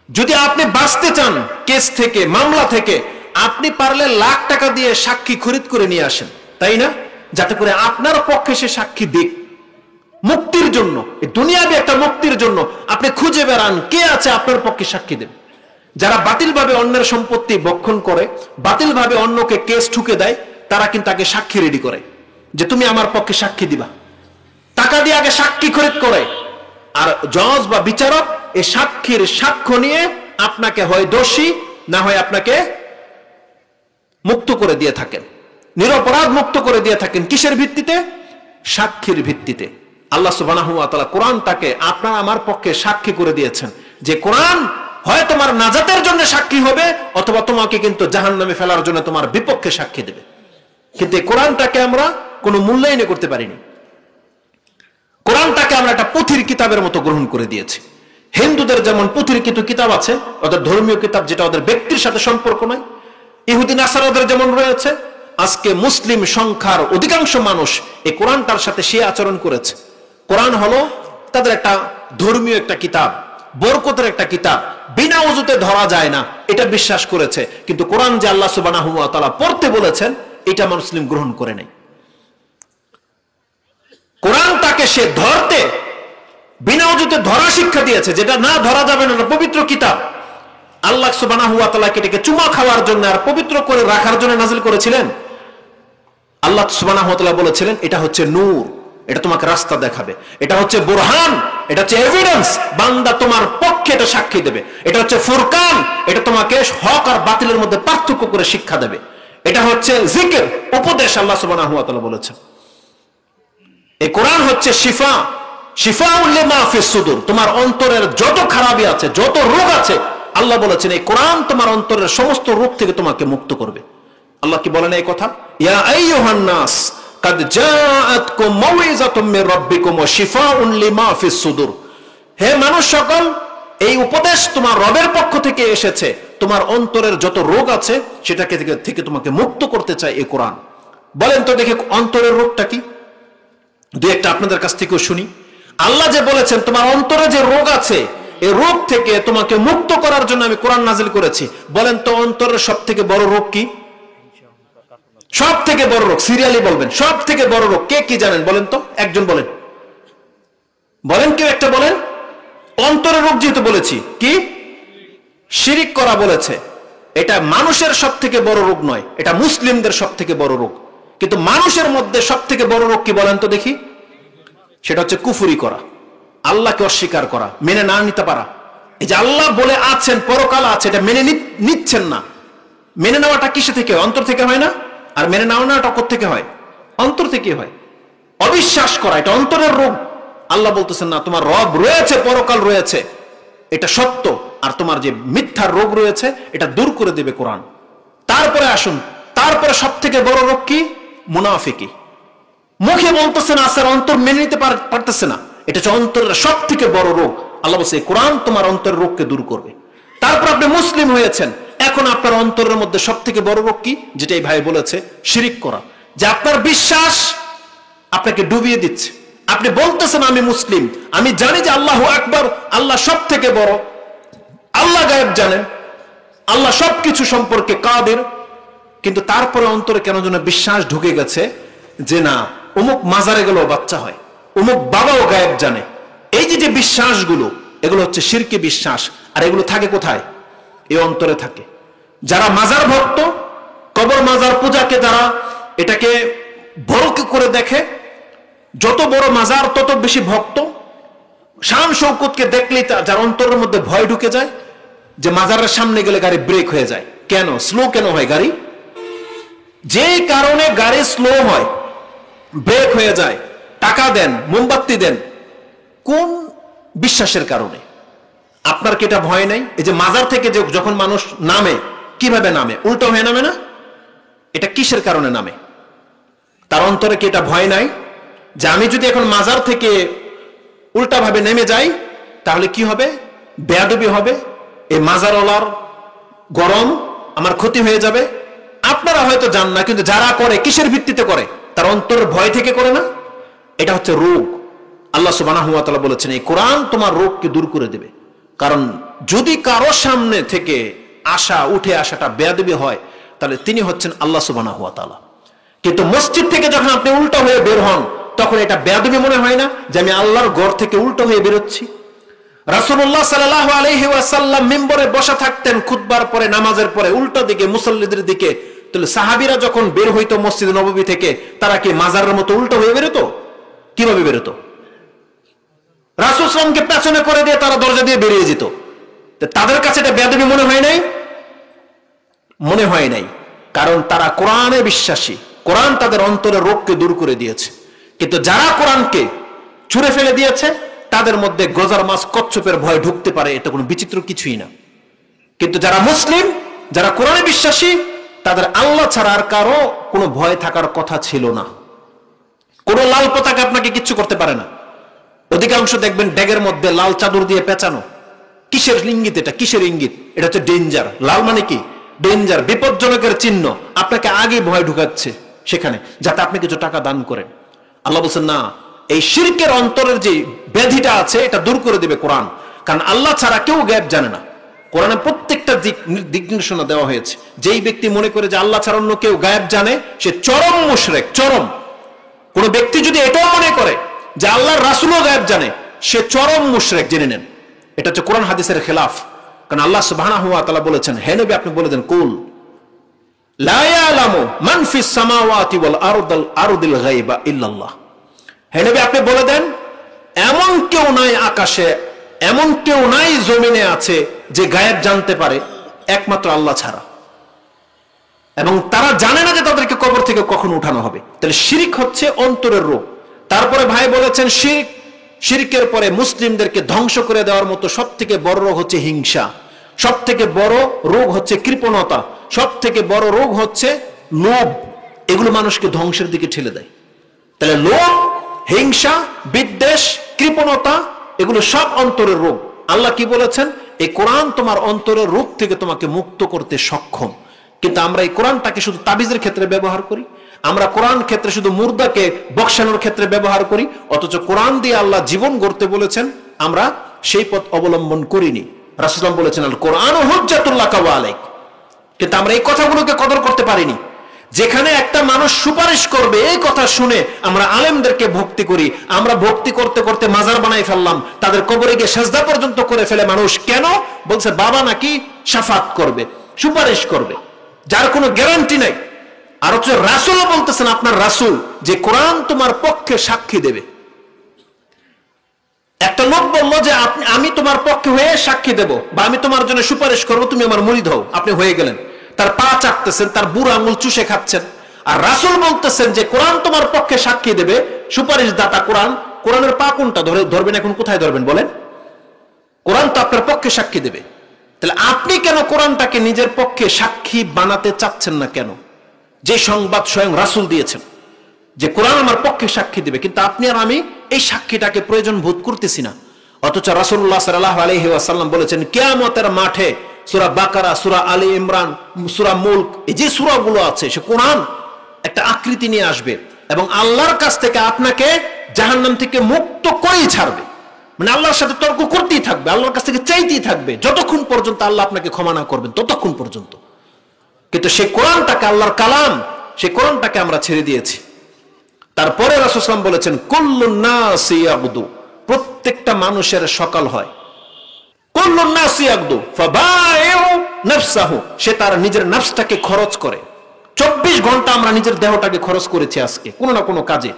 যদি আপনি বাঁচতে চান কেস থেকে, মামলা থেকে, আপনি পারলে লাখ টাকা দিয়ে সাক্ষী খরিদ করে নিয়ে আসেন, তাই না? যাতে করে আপনার পক্ষে সে সাক্ষী দিক। মুক্তির জন্য, এই দুনিয়াবি একটা মুক্তির জন্য আপনি খুঁজে বেড়ান কে আছে আপনার পক্ষে সাক্ষী দেবে। যারা বাতিলভাবে অন্যের সম্পত্তি বক্ষণ করে, বাতিলভাবে অন্যকে কেস ঠুকে দেয়, তারা কিন্তু আগে সাক্ষী রেডি করে যে তুমি আমার পক্ষে সাক্ষী দিবা। টাকা দিয়ে আগে সাক্ষী খরিদ করে, আর জজ বা বিচারক এই সাক্ষীর সাক্ষ্য নিয়ে আপনাকে হয় দোষী না হয় আপনাকে মুক্ত করে দিয়ে থাকেন, নিরপরাধ মুক্ত করে দিয়ে থাকেন। কিসের ভিত্তিতে? সাক্ষীর ভিত্তিতে। আল্লাহ সুবহানাহু ওয়া তাআলা কোরআনটাকে আপনার আমার পক্ষে সাক্ষী করে দিয়েছেন, যে কোরআন হয় তোমার নাজাতের জন্য সাক্ষী হবে, অথবা তোমাকে কিন্তু জাহান্নামে ফেলার জন্য তোমার বিপক্ষে সাক্ষী দেবে। কিন্তু এই কোরআনটাকে আমরা কোনো মূল্যায়ন করতে পারিনি। কোরআনটাকে আমরা একটা পুঁথির কিতাবের মতো গ্রহণ করে দিয়েছি। হিন্দুদের যেমন পুঁথির কিছু কিতাব আছে, ওদের ধর্মীয় কিতাব, যেটা ওদের ব্যক্তির সাথে সম্পর্ক নাই। ইহুদি নাসারাদের যেমন রয়েছে, আজকে মুসলিম সংখ্যার অধিকাংশ মানুষ এই কোরআনটার সাথে সে আচরণ করেছে। কোরআন হলো তাদের একটা ধর্মীয় একটা কিতাব, বরকতের একটা কিতাব, বিনা ওযুতে ধরা যায় না, এটা বিশ্বাস করেছে। কিন্তু কোরআন যে আল্লাহ সুবহানাহু ওয়া তাআলা পড়তে বলেছেন, এটা মুসলিম গ্রহণ করে নাই। কোরআনটাকে সে ধরতে বিনা ওযুতে ধরা শিক্ষা দিয়েছে, যেটা না ধরা যাবে না, পবিত্র কিতাব। আল্লাহ সুবহানাহু ওয়া তাআলা এটাকে চুমা খাওয়ার জন্য আর পবিত্র করে রাখার জন্য নাযিল করেছিলেন। আল্লাহ সুবহানাহু ওয়া তাআলা বলেছিলেন এটা হচ্ছে নূর, এটা তোমাকে রাস্তা দেখাবে, এটা হচ্ছে বুরহান, এটা হচ্ছে এভিডেন্স, বান্দা তোমার পক্ষে এটা সাক্ষী দেবে। এটা হচ্ছে ফুরকান, এটা তোমাকে হক আর বাতিলের মধ্যে পার্থক্য করে শিক্ষা দেবে। এটা হচ্ছে জিকির, উপদেশ, আল্লাহ সুবহানাহু ওয়া তাআলা বলেছেন। এই কোরআন হচ্ছে শিফা, শিফাউল লিমা ফিস সুদুর। তোমার অন্তরের যত খারাপি আছে, যত রোগ আছে, আল্লাহ বলেছেন এই কোরআন তোমার অন্তরের সমস্ত রোগ থেকে তোমাকে মুক্ত করবে। আল্লাহ কি বলেন এই কথা? ইয়া আইয়ুহান নাস কাদ জাআতকুম মাউইযাতুম মির রাব্বিকুম ওয়া শিফাউন লিমা ফিস সুদুর। হে মানুষ সকল, এই উপদেশ তোমার রবের পক্ষ থেকে এসেছে, তোমার অন্তরের যত রোগ আছে সেটাকে থেকে তোমাকে মুক্ত করতে চায় এই কোরআন। বলেন তো দেখে অন্তরের রোগটা কি? দুই একটা আপনাদের কাছ থেকেও শুনি। আল্লাহ যে বলেছেন তোমার অন্তরে যে রোগ আছে, এই রোগ থেকে তোমাকে মুক্ত করার জন্য আমি কোরআন নাজিল করেছি। বলেন তো অন্তরের সব থেকে বড় রোগ কি? সব থেকে বড় রোগ, সিরিয়ালি বলবেন, সব থেকে বড় রোগ কে কি জানেন? বলেন তো, একজন বলেন, বলেন, কেউ একটা বলেন। অন্তরের রোগ যেহেতু বলেছি, কি? শিরিক করা বলেছে। এটা মানুষের সব থেকে বড় রোগ নয়, এটা মুসলিমদের সব থেকে বড় রোগ। কিন্তু মানুষের মধ্যে সব থেকে বড় রোগ কি বলেন তো দেখি? সেটা হচ্ছে কুফরি করা, আল্লাহকে অস্বীকার করা, মেনে না নিতে পারা। এই যে আল্লাহ বলে আছেন, পরকাল আছে, এটা মেনে নিচ্ছেন না। মেনে নেওয়াটা কিসে থেকে? অন্তর থেকে হয় না? আর মেনে নেওয়াটা কোথা থেকে হয়? অন্তর থেকে হয়। অবিশ্বাস করা, এটা অন্তরের রোগ। আল্লাহ বলতেছেন না, তোমার রব রয়েছে, পরকাল রয়েছে, এটা সত্য, আর তোমার যে মিথ্যার রোগ রয়েছে এটা দূর করে দেবে কোরআন। তারপরে আসুন, তারপরে সব থেকে বড় রোগ কি? মুনাফিকি। মুখে বলতেছে না, আসলে অন্তর মেনে নিতে পারতেছে না, এটা হচ্ছে অন্তরের সব থেকে বড় রোগ। আল্লাহ বলছে কোরআন তোমার অন্তরের রোগকে দূর করবে। তারপর আপনি মুসলিম হয়েছেন, এখন আপনার অন্তরের মধ্যে সব থেকে বড় রোগ কি? যেটা এই ভাই বলেছে, শিরিক করা। যে আপনার বিশ্বাস আপনাকে ডুবিয়ে দিচ্ছে। আপনি বলতেছেন আমি মুসলিম, আমি জানি যে আল্লাহু আকবার, আল্লাহ সব থেকে বড়, আল্লাহ গায়েব জানেন, আল্লাহ সবকিছু সম্পর্কে কাদির, কিন্তু তারপরে অন্তরে কেন যেন বিশ্বাস ঢুকে গেছে যে না, অমুক মাজারে গেলেও বাচ্চা হয়, অমুক বাবাও গায়েব জানে। এই যে বিশ্বাসগুলো, এগুলো হচ্ছে শিরকি বিশ্বাস। আর এগুলো থাকে কোথায়? এই অন্তরে থাকে। যারা মাজার ভক্ত, কবর মাজার পূজাকে যারা এটাকে বড় করে দেখে, যত বড় মাজার তত বেশি ভক্ত। শান শৌকতকে দেখলেই যার অন্তরের মধ্যে ভয় ঢুকে যায়, যে মাজারের সামনে গেলে গাড়ি ব্রেক হয়ে যায়। কেন স্লো কেন হয় গাড়ি? যে কারণে গাড়ি স্লো হয়, ব্রেক হয়ে যায়, টাকা দেন, মোমবাতি দেন, কোন বিশ্বাসের কারণে? আপনার কি এটা ভয় নাই? এই যে মাজার থেকে যখন মানুষ নামে, কিভাবে নামে? উল্টো হয়ে নামে না? এটা কিসের কারণে নামে? তার অন্তরে কি এটা ভয় নাই যে আমি যদি এখন মাজার থেকে উল্টা ভাবে নেমে যাই তাহলে কি হবে? বেয়াদবি হবে, এই মাজারওয়ালার গরম, আমার ক্ষতি হয়ে যাবে। আপনারা হয়তো জান না, কিন্তু যারা করে কিসের ভিত্তিতে করে? তার অন্তরের ভয় থেকে করে না? এটা হচ্ছে রোগ। আল্লাহ সুবহানাহু ওয়া তাআলা বলেছেন এই কোরআন তোমার রোগকে দূর করে দেবে। কারণ যদি কারো সামনে থেকে উঠে আসাটা বেয়াদবি হয়, তাহলে তিনি হচ্ছেন আল্লাহ সুবহানাহু ওয়া তাআলা। কিন্তু মসজিদ থেকে যখন আপনি উল্টা হয়ে বের হন, তখন এটা বেয়াদবি মনে হয় না যে আমি আল্লাহর ঘর থেকে উল্টো হয়ে বেরোচ্ছি? রাসূলুল্লাহ সাল্লাল্লাহু আলাইহি ওয়াসাল্লাম মিম্বরে বসা থাকতেন খুতবার পরে, নামাজের পরে উল্টো দিকে মুসল্লিদের দিকে। তাহলে সাহাবীরা যখন বের হইতো মসজিদ নববী থেকে, তারা কি মাজারের মতো উল্টো হয়ে বেরোতো? কিভাবে বেরোতো? রাসূল সাল্লামকে পেছনে করে দিয়ে তারা দরজা দিয়ে বেরিয়ে যেত। তাদের কাছে এটা বেয়াদবি মনে হয় নাই? মনে হয় নাই, কারণ তারা কোরআনে বিশ্বাসী। কোরআন তাদের অন্তরের রোগকে দূর করে দিয়েছে। কিন্তু যারা কোরআনকে ছুঁড়ে ফেলে দিয়েছে, তাদের মধ্যে গজার মাছ কচ্ছপের ভয় ঢুকতে পারে, এটা কোনো বিচিত্র কিছুই না। কিন্তু যারা মুসলিম, যারা কোরআনে বিশ্বাসী, তাদের আল্লাহ ছাড়া আর কারো কোনো ভয় থাকার কথা ছিল না। কোনো লাল পতাকা আপনাকে কিচ্ছু করতে পারে না। অধিকাংশ দেখবেন ড্যাগের মধ্যে লাল চাদর দিয়ে পেঁচানো। কিসের ইঙ্গিত এটা? কিসের ইঙ্গিত? এটা হচ্ছে ডেঞ্জার। লাল মানে কি? ডেঞ্জার, বিপজ্জনকের চিহ্ন। আপনাকে আগে ভয় ঢুকাচ্ছে সেখানে, যাতে আপনি কিছু টাকা দান করেন। আল্লাহ বলছেন না, এই শিরকের অন্তরের যে ব্যাধিটা আছে এটা দূর করে দিবে কোরআন। কারণ আল্লাহ ছাড়া কেউ গায়েব জানে না। কোরআনে প্রত্যেকটা দিক নির্দেশনা দেওয়া হয়েছে। যেই ব্যক্তি মনে করে যে আল্লাহ ছাড়া অন্য কেউ গায়েব জানে, সে চরম মুশরিক, চরম। কোন ব্যক্তি যদি এটাও মনে করে যে আল্লাহর রাসূলও গায়েব জানে, সে চরম মুশরিক, জেনে নেন। এটা হচ্ছে কোরআন হাদিসের খেলাফ। কারণ আল্লাহ সুবহানাহু ওয়া তাআলা বলেছেন, হে নবী আপনি বলে দেন, কুল লা ইয়ালামু মান ফিস সামাওয়াতি ওয়াল আরদিল গায়বা ইল্লাল্লাহ। হে নবী আপনি বলে দেন, এমন কেউ নাই আকাশে, এমন কেউ নাই জমিনে আছে যে গায়েব জানতে পারে একমাত্র আল্লাহ ছাড়া। এবং তারা জানে না যে তাদেরকে কবর থেকে কখন উঠানো হবে। তাহলে শিরক হচ্ছে অন্তরের রোগ। তারপরে ভাই বলেছেন, শিরকের পরে মুসলিমদেরকে ধ্বংস করে দেওয়ার মতো সব থেকে বড় রোগ হচ্ছে হিংসা, সব থেকে বড় রোগ হচ্ছে কৃপণতা, সব থেকে বড় রোগ হচ্ছে লোভ। এগুলো মানুষকে ধ্বংসের দিকে ঠেলে দেয়। তাহলে লোভ, হিংসা, বিদ্বেষ, কৃপণতা, এগুলো সব অন্তরের রোগ। আল্লাহ কি বলেছেন? এই কোরআন তোমার অন্তরের রোগ থেকে তোমাকে মুক্ত করতে সক্ষম। কিন্তু আমরা এই কোরআনটাকে শুধু তাবিজের ক্ষেত্রে ব্যবহার করি, আমরা কোরআন ক্ষেত্রে শুধু মুর্দাকে বক্সানোর ক্ষেত্রে ব্যবহার করি, অথচ কোরআন দিয়ে আল্লাহ জীবন গড়তে বলেছেন, আমরা সেই পথ অবলম্বন করিনি। রাসূলুল্লাহ বলেছেন, আল কোরআন হুজ্জাতুল লাকা ওয়া আলাইক। কিন্তু আমরা এই কথাগুলোকে কদর করতে পারিনি। যেখানে একটা মানুষ সুপারিশ করবে, এই কথা শুনে আমরা আলেমদেরকে ভক্তি করি। আমরা ভক্তি করতে করতে মাজার বানাই ফেললাম, তাদের কবরে গিয়ে সেজদা পর্যন্ত করে ফেলে মানুষ। কেন? বলছে বাবা নাকি শাফাত করবে, সুপারিশ করবে, যার কোনো গ্যারান্টি নাই। আর হচ্ছে রাসূল বলতেছেন, আপনার রাসূল, যে কোরআন তোমার পক্ষে সাক্ষী দেবে। একটা লোক বললো যে আমি তোমার পক্ষে হয়ে সাক্ষী দেব, বা আমি তোমার জন্য সুপারিশ করবো, তুমি আমার মুরিদ হও। আপনি হয়ে গেলেন, তার পা চাটতেছেন, তার বুড়ো আঙুল চুষে খাচ্ছেন। আর রাসূল বলতেছেন যে কোরআন তোমার পক্ষে সাক্ষী দেবে, সুপারিশ দাতা কোরআন। কোরআনের পা কোনটা ধরবেন? এখন কোথায় ধরবেন বলেন? কোরআন তো আপনার পক্ষে সাক্ষী দেবে। তাহলে আপনি কেন কোরআনটাকে নিজের পক্ষে সাক্ষী বানাতে চাচ্ছেন না? কেন? যে সংবাদ স্বয়ং রাসূল দিয়েছেন যে কোরআন আমার পক্ষে সাক্ষী দিবে, কিন্তু আপনি আর আমি এই সাক্ষীটাকে প্রয়োজন বোধ করতেছি না। অথচ রাসূলুল্লাহ সাল্লাল্লাহু আলাইহি ওয়াসাল্লাম বলেছেন, কিয়ামতের মাঠে সূরা বাকারা, সূরা আলী ইমরান, সূরা মুলক, এই যে সূরাগুলো আছে, সে কোরআন একটা আকৃতি নিয়ে আসবে এবং আল্লাহর কাছ থেকে আপনাকে জাহান্নাম থেকে মুক্ত করেই ছাড়বে। মানে আল্লাহর সাথে তর্ক করতেই থাকবে, আল্লাহর কাছ থেকে চাইতেই থাকবে, যতক্ষণ পর্যন্ত আল্লাহ আপনাকে ক্ষমা না করবেন ততক্ষণ পর্যন্ত। কিন্তু সেই কোরআনটাকে, আল্লাহর কালাম, সেই কোরআনটাকে আমরা ছেড়ে দিয়েছি। তারপরে রাসূল সাল্লাল্লাহু আলাইহি ওয়াসাল্লাম বলেছেন, কুল্লুন নাসি ইয়াগদু, প্রত্যেকটা মানুষের সকাল হয়। কুল্লুন নাসি ইয়াগদু ফাবাইউ নাফসাহু, সে তার নিজের নফসটাকে খরচ করে। 24 ঘন্টা আমরা নিজের দেহটাকে খরচ করেছি আজকে কোনো না কোনো কাজে।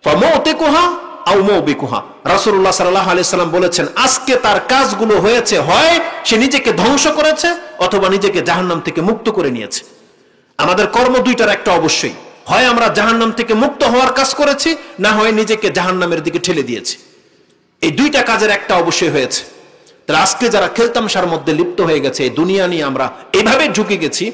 ফামুতিকুহা আও মুবিকুহা, রাসূলুল্লাহ সাল্লাল্লাহু আলাইহি ওয়াসাল্লাম বলেছেন, আজকে তার কাজগুলো হয়েছে, হয় সে নিজেকে ধ্বংস করেছে অথবা নিজেকে জাহান্নাম থেকে মুক্ত করে নিয়েছে। আমাদের কর্ম দুইটার একটা অবশ্যই, হয় আমরা জাহান্নাম থেকে মুক্ত হওয়ার কাজ করেছি, না হয় নিজেকে জাহান্নামের দিকে ঠেলে দিয়েছি। এই দুইটা কাজের একটা অবশ্যই হয়েছে। তাহলে আজকে যারা খেলতামশার মধ্যে লিপ্ত হয়ে গেছে, এই দুনিয়া নিয়ে আমরা এইভাবে ঝুঁকে গেছি,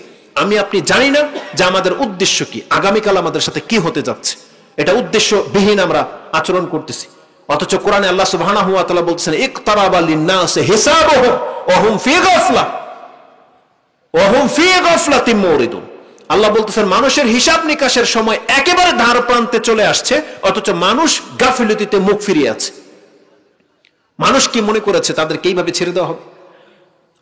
আমি আপনি জানি না যে আমাদের উদ্দেশ্য কি, আগামীকাল আমাদের সাথে কি হতে যাচ্ছে। এটা উদ্দেশ্যবিহীন আমরা আচরণ করতেছি। অথচ কোরআনে আল্লাহ সুবহানাহু ওয়া তাআলা বলছেন, ইকতারাবা লিন-নাসি হিসাবুহুম ওয়া হুম ফি গাফলা ওয়া হুম ফি গাফলাতিন মুরিদুন। আল্লাহ বলতেছেন, মানুষের হিসাব নিকাশের সময় একেবারে ধার প্রান্তে চলে আসছে, অথচ মানুষ গাফিলতিতে মুখ ফিরিয়ে আছে। মানুষ কি মনে করেছে তাদেরকে এইভাবে ছেড়ে দেওয়া হবে?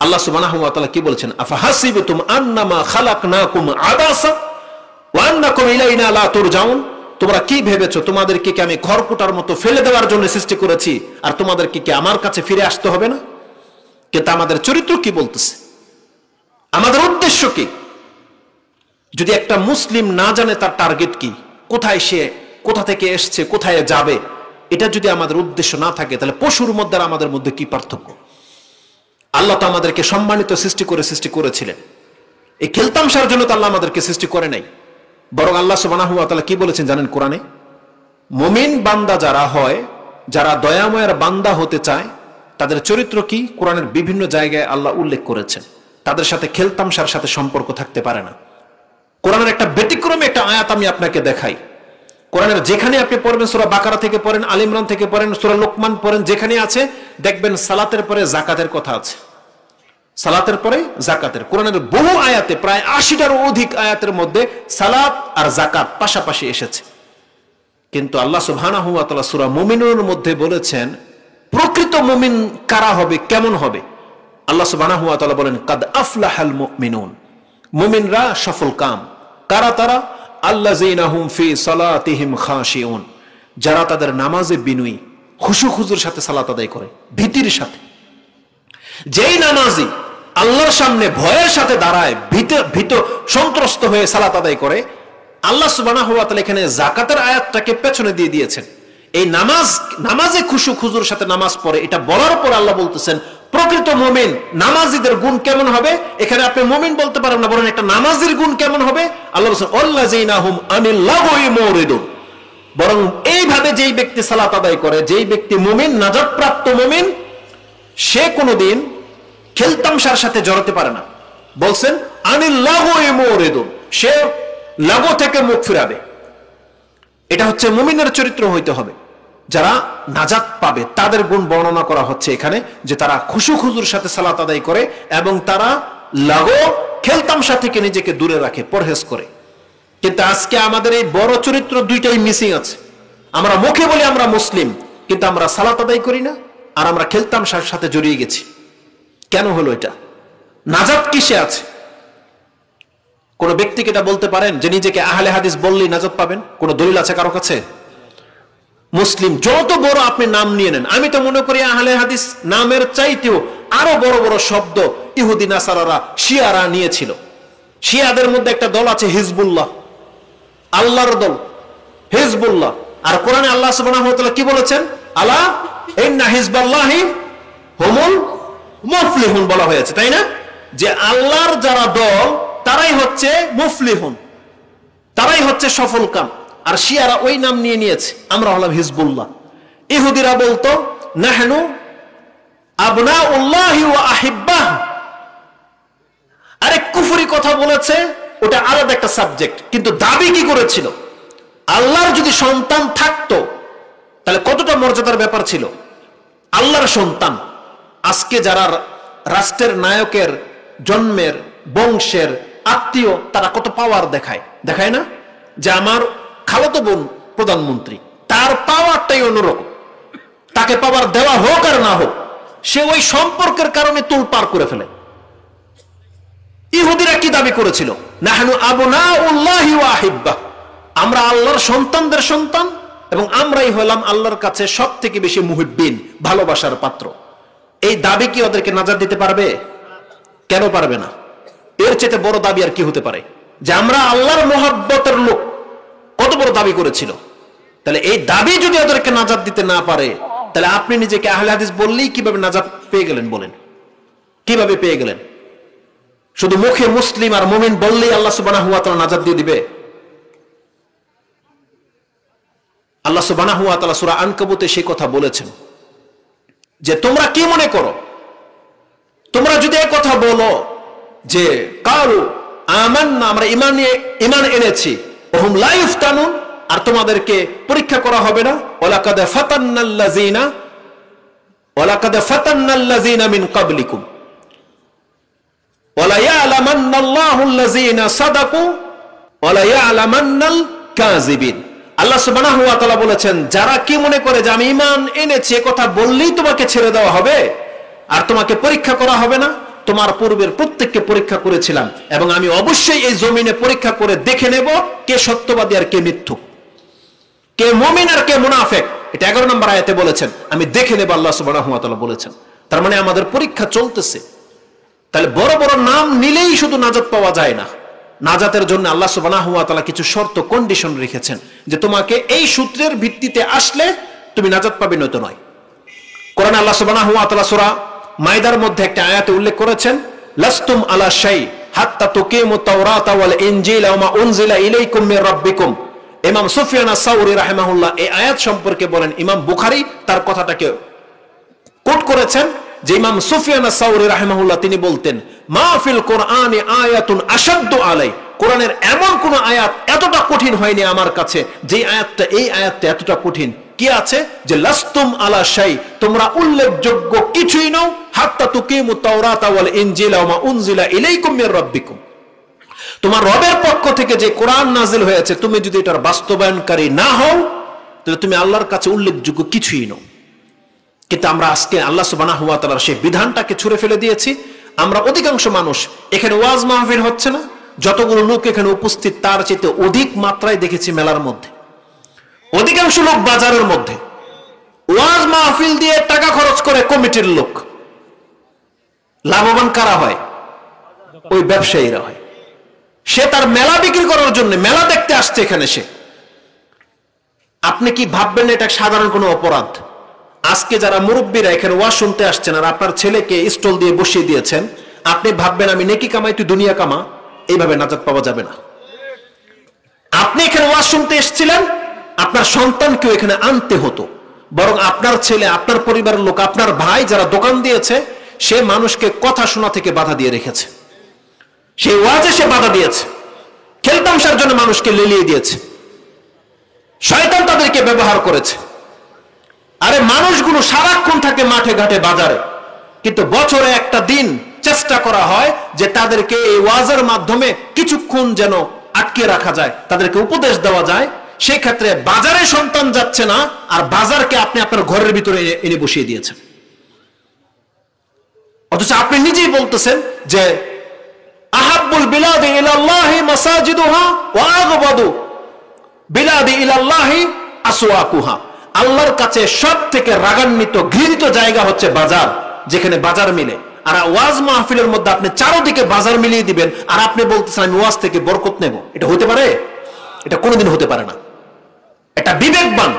আল্লাহ সুবহানাহু ওয়া তাআলা কি বলেছেন, আফাহাসিবতুম আন্নামা খালাকনাকুম আবাসা ওয়া আন্নাকুম ইলাইনা লা তুরজাউন। তোমরা কি ভেবেছো তোমাদেরকে কি আমি খড়কুটার মতো ফেলে দেওয়ার জন্য সৃষ্টি করেছি, আর তোমাদেরকে কি আমার কাছে ফিরে আসতে হবে না? কিন্তু আমাদের চরিত্র কি বলতেছে, আমাদের উদ্দেশ্য কি? যদি একটা মুসলিম না জানে তার টার্গেট কি, কোথায় সে কোথা থেকে এসছে, কোথায় যাবে, এটা যদি আমাদের উদ্দেশ্য না থাকে, তাহলে পশুর মধ্যে আর আমাদের মধ্যে কি পার্থক্য? আল্লাহ তো আমাদেরকে সম্মানিত সৃষ্টি করেছিলেন। এই খেলতামশার জন্য তো আল্লাহ আমাদেরকে সৃষ্টি করে নাই, বরং আল্লাহ সুবহানাহু ওয়া তাআলা কি বলেছেন জানেন কোরআনে? মুমিন বান্দা যারা হয়, যারা দয়াময়ের বান্দা হতে চায়, তাদের চরিত্র কি কোরআনের বিভিন্ন জায়গায় আল্লাহ উল্লেখ করেছেন। তাদের সাথে খেলতামশার সাথে সম্পর্ক থাকতে পারে না। কোরআনের একটা ব্যতিক্রমী একটা আয়াত আমি আপনাকে দেখাই। কোরআনের যেখানে আপনি পড়বেন, সূরা বাকারা থেকে পড়েন, আলে ইমরান থেকে পড়েন, সূরা লোকমান পড়েন, যেখানে আছে দেখবেন সালাতের পরে যাকাতের কথা আছে। সালাতের পরে যাকাতের, কোরআনের বহু আয়াতে, প্রায় ৮০টারও অধিক আয়াতের মধ্যে সালাত আর যাকাত পাশাপাশি এসেছে। কিন্তু আল্লাহ সুবহানাহু ওয়া তাআলা সূরা মুমিনুনের মধ্যে বলেছেন প্রকৃত মুমিন কারা হবে, কেমন হবে। আল্লাহ সুবহানাহু ওয়া তাআলা বলেন কাদ আফলাহাল মুমিনুন, মুমিনরা সফল কাম। কারা তারা? আল্লাযীনা হুম ফি সালাতিহিম খাশিউন, যারা তাদের নামাজে বিনয়ী, খুশু-খুজুর সাথে সালাত আদায় করে, ভীতির সাথে। যেই নামাজি আল্লাহর সামনে ভয়ের সাথে দাঁড়ায়, ভীত সন্ত্রস্ত হয়ে সালাত আদায় করে, আল্লাহ সুবহানাহু ওয়া তাআলা এখানে যাকাতের আয়াতটাকে পেছনে দিয়ে দিয়েছেন। এই নামাজে খুশু-খুজুর সাথে নামাজ পড়ে, এটা বলার পর আল্লাহ বলতেছেন প্রকৃত মুমিন নামাজীদের গুণ কেমন হবে। এখানে আপনি মুমিন বলতে পারেন না, বরং একটা নামাজীর গুণ কেমন হবে আল্লাহ বলছেন আল্লাযীনা হুম আনিল লাগwi মুরিদুন। বরং এইভাবে যেই ব্যক্তি সালাত আদায় করে, যেই ব্যক্তি মুমিন, নাজাতপ্রাপ্ত মুমিন, সে কোনোদিন খেলতামশার সাথে জড়াতে পারে না। বলছেন আনিল লাগwi মুরিদুন, সে লাগো থেকে মুখ ফিরাবে। এটা হচ্ছে মুমিনের চরিত্র হইতে হবে। যারা নাজাত পাবে তাদের গুণ বর্ণনা করা হচ্ছে এখানে, যে তারা খুশু-খুজুর সাথে সালাত আদায় করে এবং তারা লাগো খেলতামশা থেকে নিজেকে দূরে রাখে, পরহেজ করে। কিন্তু আজকে আমাদের এই বড় চরিত্র দুইটাই মিসিং আছে। আমরা মুখে বলি আমরা মুসলিম, কিন্তু আমরা সালাত আদায় করি না, আর আমরা খেলতামশার সাথে জড়িয়ে গেছি। কেন হলো এটা? নাজাত কিসে আছে? কোন ব্যক্তিকে এটা বলতে পারেন যে নিজেকে আহলে হাদিস বললেই নাজাত পাবেন? কোন দলিল আছে কারো কাছে? মুসলিম যত বড় আপনি নাম নিয়ে নেন, আমি তো মনে করি আহলে হাদিস নামের চাইতেও আরো বড় বড় শব্দ ইহুদি নাসারারা, শিয়ারা নিয়েছিল। শিয়াদের মধ্যে একটা দল আছে হিজবুল্লাহ, আল্লাহর দল হিজবুল্লাহ। আর কোরআনে আল্লাহ সুবহানাহু ওয়া তাআলা কি বলেছেন? আলা ইন্না হিজবাল্লাহি হুমুল মুফলিহুন বলা হয়েছে, তাই না? যে আল্লাহর যারা দল তারাই হচ্ছে মুফলিহুন, তারাই হচ্ছে সফল কাম। আর শিয়ারা ওই নাম নিয়ে নিয়েছে, আমরা হলাম হিজবুল্লাহ। ইহুদিরা বলতো নাহনু আবনাউল্লাহি ওয়া আহিব্বাহ। আরে কুফরি কথা বলেছে, ওটা আলাদা একটা সাবজেক্ট, কিন্তু দাবি কি করেছিল? আল্লাহর যদি সন্তান থাকতো তাহলে কতটা মর্যাদার ব্যাপার ছিল। আল্লাহর সন্তান। আজকে যারা রাষ্ট্রের নায়কের, জন্মের, বংশের আত্মীয়, তারা কত পাওয়ার দেখায় না? যে আমার খালাতো বোন প্রধানমন্ত্রী, তার পাওয়ারটাই অন্যরকম। তাকে পাওয়ার দেওয়া হোক আর না হোক, সে ওই সম্পর্কের কারণে তোলপাড় করে ফেলে। ইহুদিরা কি দাবি করেছিল? নাহনু আবনাউল্লাহি ওয়া আহিব্বাহ, আমরা আল্লাহর সন্তানদের সন্তান, এবং আমরাই হলাম আল্লাহর কাছে সব থেকে বেশি মুহিব্বিন, ভালোবাসার পাত্র। এই দাবি কি ওদেরকে নাজাত দিতে পারবে? কেন পারবে না? এর চেয়ে বড় দাবি আর কি হতে পারে? যে আমরা আল্লাহর মোহাব্বতের লোক, কত বড় দাবি করেছিল। তাহলে এই দাবি যদি ওদেরকে নাজাত দিতে না পারে, তাহলে আপনি নিজেকে আহলে হাদিস বললেই কিভাবে নাজাত পেয়ে গেলেন? বলেন কিভাবে পেয়ে গেলেন? শুধু মুখে মুসলিম আর মুমিন বললেই আল্লাহ সুবহানাহু ওয়া তাআলা নাজাত দিয়ে দিবে? আল্লাহ সুবহানাহু ওয়া তাআলা সূরা আনকাবুতে সেই কথা বলেছেন যে তোমরা কি মনে করো, তোমরা যদি এই কথা বলো যে কালু আমান্না, আমরা ঈমান এনেছি, ওহুম লা ইফতানুন, আর তোমাদেরকে পরীক্ষা করা হবে না। ওয়ালাকাদ ফাতান্নাল্লাযীনা মিন ক্বাবলিকুম ওয়ালা ইয়ালামান্নাল্লাহুল্লাযীনা সাদাকু ওয়ালা ইয়ালামান্নাল কাযিবিন। আল্লাহ সুবহানাহু ওয়া তাআলা বলেছেন, যারা কি মনে করে যে আমি ঈমান এনেছি, কথা বললেই তোমাকে ছেড়ে দেওয়া হবে আর তোমাকে পরীক্ষা করা হবে না, তোমার পূর্বের প্রত্যেককে পরীক্ষা করেছিলাম, এবং আমি অবশ্যই এই জমিনে পরীক্ষা করে দেখে নেব কে সত্যবাদী আর কে মিথ্যুক। কে মুমিন আর কে মুনাফিক এটা 11 নম্বর আয়াতে বলেছেন। আমি দেখে নেব, আল্লাহ সুবহানাহু ওয়া তাআলা বলেছেন। তার মানে আমাদের পরীক্ষা চলতেছে। তাহলে বড় বড় নাম নিলেই শুধু নাজাত পাওয়া যায় না। নাজাতের জন্য আল্লাহ সুবহানাহু ওয়া তাআলা কিছু শর্ত কন্ডিশন রেখেছেন, যে তোমাকে এই সূত্রের ভিত্তিতে আসলে তুমি নাজাত পাবে, নয়তো নয়। কোরআনে আল্লাহ সুবহানাহু ওয়া তাআলা সূরা মাইদার মধ্যে একটা আয়াতে উল্লেখ করেছেন, লাস্তুম আলা শাই হাত্তা তুকিমুত তাওরাতা ওয়াল ইনজিলা ওয়া মা উনজিলা ইলাইকুম মির রাব্বিকুম। ইমাম সুফিয়ান আস-সাউরি রাহিমাহুল্লাহ এই আয়াত সম্পর্কে বলেন, ইমাম বুখারী তার কথাটাকে কোট করেছেন, যে ইমাম সুফিয়ান আস-সাউরি রাহিমাহুল্লাহ তিনি বলতেন, মা ফিল কোরআনি আয়াতুন আশাদ্দু আলাই, কোরআনের এমন কোন আয়াত এতটা কঠিন হয়নি আমার কাছে যে আয়াতটা, এই আয়াতটা এতটা কঠিন। কি আছে? যে লাস্তুম আলা শাই, তোমরা উল্লেখযোগ্য কিছুই নও, হাত্তা তুকিমুত তাওরাতা ওয়াল ইনজিলা ওয়া মা উনজিলা ইলাইকুম মির রাব্বিকুম। তোমার রবের পক্ষ থেকে যে কোরআন নাজিল হয়েছে, তুমি যদি এটার বাস্তবায়নকারী না হও, তাহলে তুমি আল্লাহর কাছে উল্লেখযোগ্য কিছুই নও। কিন্তু আমরা আজকে আল্লাহ সুবহানাহু ওয়া তাআলার সেই বিধানটাকে ছুঁড়ে ফেলে দিয়েছি। আমরা অধিকাংশ মানুষ, এখানে ওয়াজ মাহফিল হচ্ছে না, যতগুলো লোক এখানে উপস্থিত তার চেয়ে অধিক মাত্রায় দেখেছি মেলার মধ্যে, অধিকাংশ লোক বাজারের মধ্যে। ওয়াজ মাহফিল দিয়ে টাকা খরচ করে কমিটির লোক, লাভবান কারা হয়? ওই ব্যবসায়ীরা হয়। সে তার মেলা বিক্রি করার জন্য মেলা দেখতে আসছে এখানে সে। আপনি কি ভাববেন এটা সাধারণ কোনো অপরাধ? আজকে যারা মুরব্বীরা এখানে ওয়াজ শুনতে আসছেন আর আপনার ছেলেকে স্টল দিয়ে বসিয়ে দিয়েছেন, আপনি ভাববেন আমি নেকি কামাই তুই দুনিয়া কামা, এইভাবে নাজাত পাওয়া যাবে না। আপনি এখানে ওয়াজ শুনতে এসেছিলেন, আপনার সন্তানকেও এখানে আনতে হতো, বরং আপনার ছেলে, আপনার পরিবারের লোক, আপনার ভাই যারা দোকান দিয়েছে, সে মানুষকে কথা শোনা থেকে বাধা দিয়ে রেখেছে, সেই ওয়াজে সে বাধা দিয়েছে, খেলতামশার জন্য মানুষকে লেলিয়ে দিয়েছে, শয়তান তাদেরকে ব্যবহার করেছে। আরে মানুষগুলো সারাক্ষণ থাকে মাঠে ঘাটে বাজারে, কিন্তু বছরে একটা দিন চেষ্টা করা হয় যে তাদেরকে এই ওয়াজের মাধ্যমে কিছুক্ষণ যেন আটকে রাখা যায়, তাদেরকে উপদেশ দেওয়া যায়। সেই ক্ষেত্রে বাজারে সন্তান যাচ্ছে না, আর বাজারকে আপনি আপনার ঘরের ভিতরে এনে বসিয়ে দিয়েছেন। অথচ আপনি নিজেই বলতেছেন যে আহাব্বুল বিলাদি ইলাল্লাহি মাসাজিদুহা ওয়া আগবাদু বিলাদি ইলাল্লাহি আসওয়াকুহা, আল্লাহর কাছে সবথেকে রাগান্বিত ঘৃণিত জায়গা হচ্ছে বাজার, যেখানে বাজার মিলে। আর ওয়াজ মাহফিলের মধ্যে আপনি চারদিকে বাজার মিলিয়ে দিবেন, আর আপনি বলতেছেন আমি ওয়াজ থেকে বরকত নেব। এটা হতে পারে? এটা কোনোদিন হতে পারে না। এটা বিবেকবান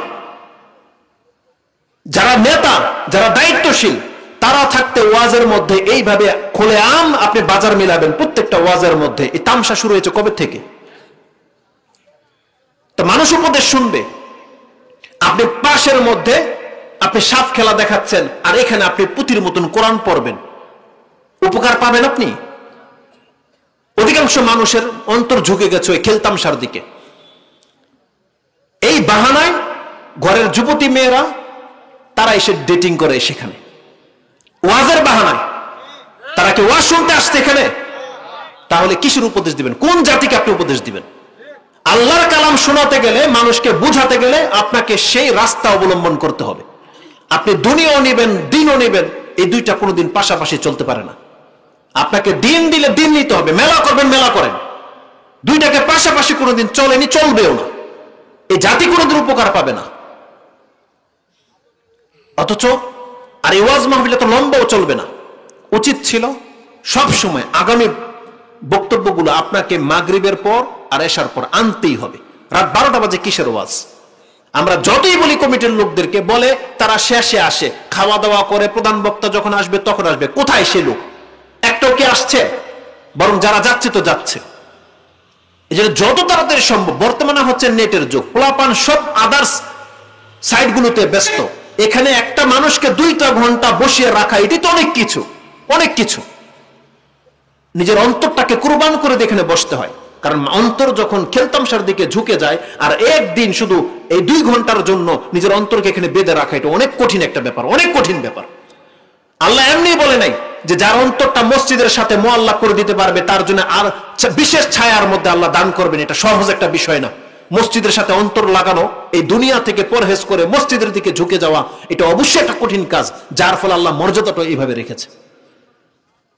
যারা নেতা, যারা দায়িত্বশীল, তারা থাকতে ওয়াজের মধ্যে এইভাবে খোলেআম আপনি বাজার মিলাবেন প্রত্যেকটা ওয়াজের মধ্যে। এই তামসা শুরু হয়েছে কবে থেকে? তো মানুষ উপদেশ শুনবে, আপনি পাশের মধ্যে আপনি সাপ খেলা দেখাচ্ছেন, আর এখানে আপনি পুতির মতন কোরআন পড়বেন, উপকার পাবেন আপনি? অধিকাংশ মানুষের অন্তর ঝুঁকে গেছে ওই খেলতামশার দিকে। এই বাহানায় ঘরের যুবতী মেয়েরা তারা এসে ডেটিং করে সেখানে, ওয়াজের বাহানায়। তারা কি ওয়াজ শুনতে আসছে এখানে? তাহলে কিসের উপদেশ দিবেন? কোন জাতিকে আপনি উপদেশ দিবেন? আল্লাহর কালাম শোনাতে গেলে, মানুষকে বুঝাতে গেলে আপনাকে সেই রাস্তা অবলম্বন করতে হবে। আপনি দুনিয়াও নেবেন, দিনও নেবেন, এই দুইটা কোনোদিন পাশাপাশি চলতে পারে না। আপনাকে দিন দিলে দিন নিতে হবে, মেলা করবেন মেলা করেন, দুইটাকে পাশাপাশি কোনোদিন চলেনি, চলবেও না। এই জাতি কোনোদিন উপকার পাবে না। অথচ আর এই ওয়াজ মাহফিলে তো লম্বাও চলবে না। উচিত ছিল সব সময় আগামী বক্তব্যগুলো আপনাকে মাগরিবের পর আর এশার পর আনতেই হবে। রাত 12টা বাজে কিসের ওয়াজ? আমরা যতই বলি কমিটির লোকদেরকে, বলে তারা শেষে আসে, খাওয়া দাওয়া করে, প্রধান বক্তা যখন আসবে তখন আসবে। কোথায় সে লোক? একটাও কি আসছে? বরং যারা যাচ্ছে তো যাচ্ছে। এই জন্য যত তাড়াতাড়ি সম্ভব, বর্তমানে হচ্ছে নেটের যুগ, পোলাপান সব আদার্স সাইটগুলোতে ব্যস্ত, এখানে একটা মানুষকে 2টা ঘন্টা বসিয়ে রাখা, এটি তো অনেক কিছু, অনেক কিছু। নিজের অন্তরটাকে কুরবান করে এখানে বসতে হয়, কারণ অন্তর যখন খেলতামশার দিকে ঝুঁকে যায়, আর একদিন শুধু এই 2 ঘন্টার জন্য নিজের অন্তরকে এখানে বেঁধে রাখা, এটা অনেক কঠিন একটা ব্যাপার, অনেক কঠিন ব্যাপার। আল্লাহ এমনি বলে নাই যে যার অন্তরটা মসজিদের সাথে মোয়াল্লা করে দিতে পারবে তার জন্য আর বিশেষ ছায়ার মধ্যে আল্লাহ দান করবেন। এটা সহজ একটা বিষয় না। মসজিদের সাথে অন্তর লাগানো, এই দুনিয়া থেকে পরহেজ করে মসজিদের দিকে ঝুঁকে যাওয়া, এটা অবশ্যই একটা কঠিন কাজ, যার ফলে আল্লাহ মর্যাদাটা এইভাবে রেখেছে।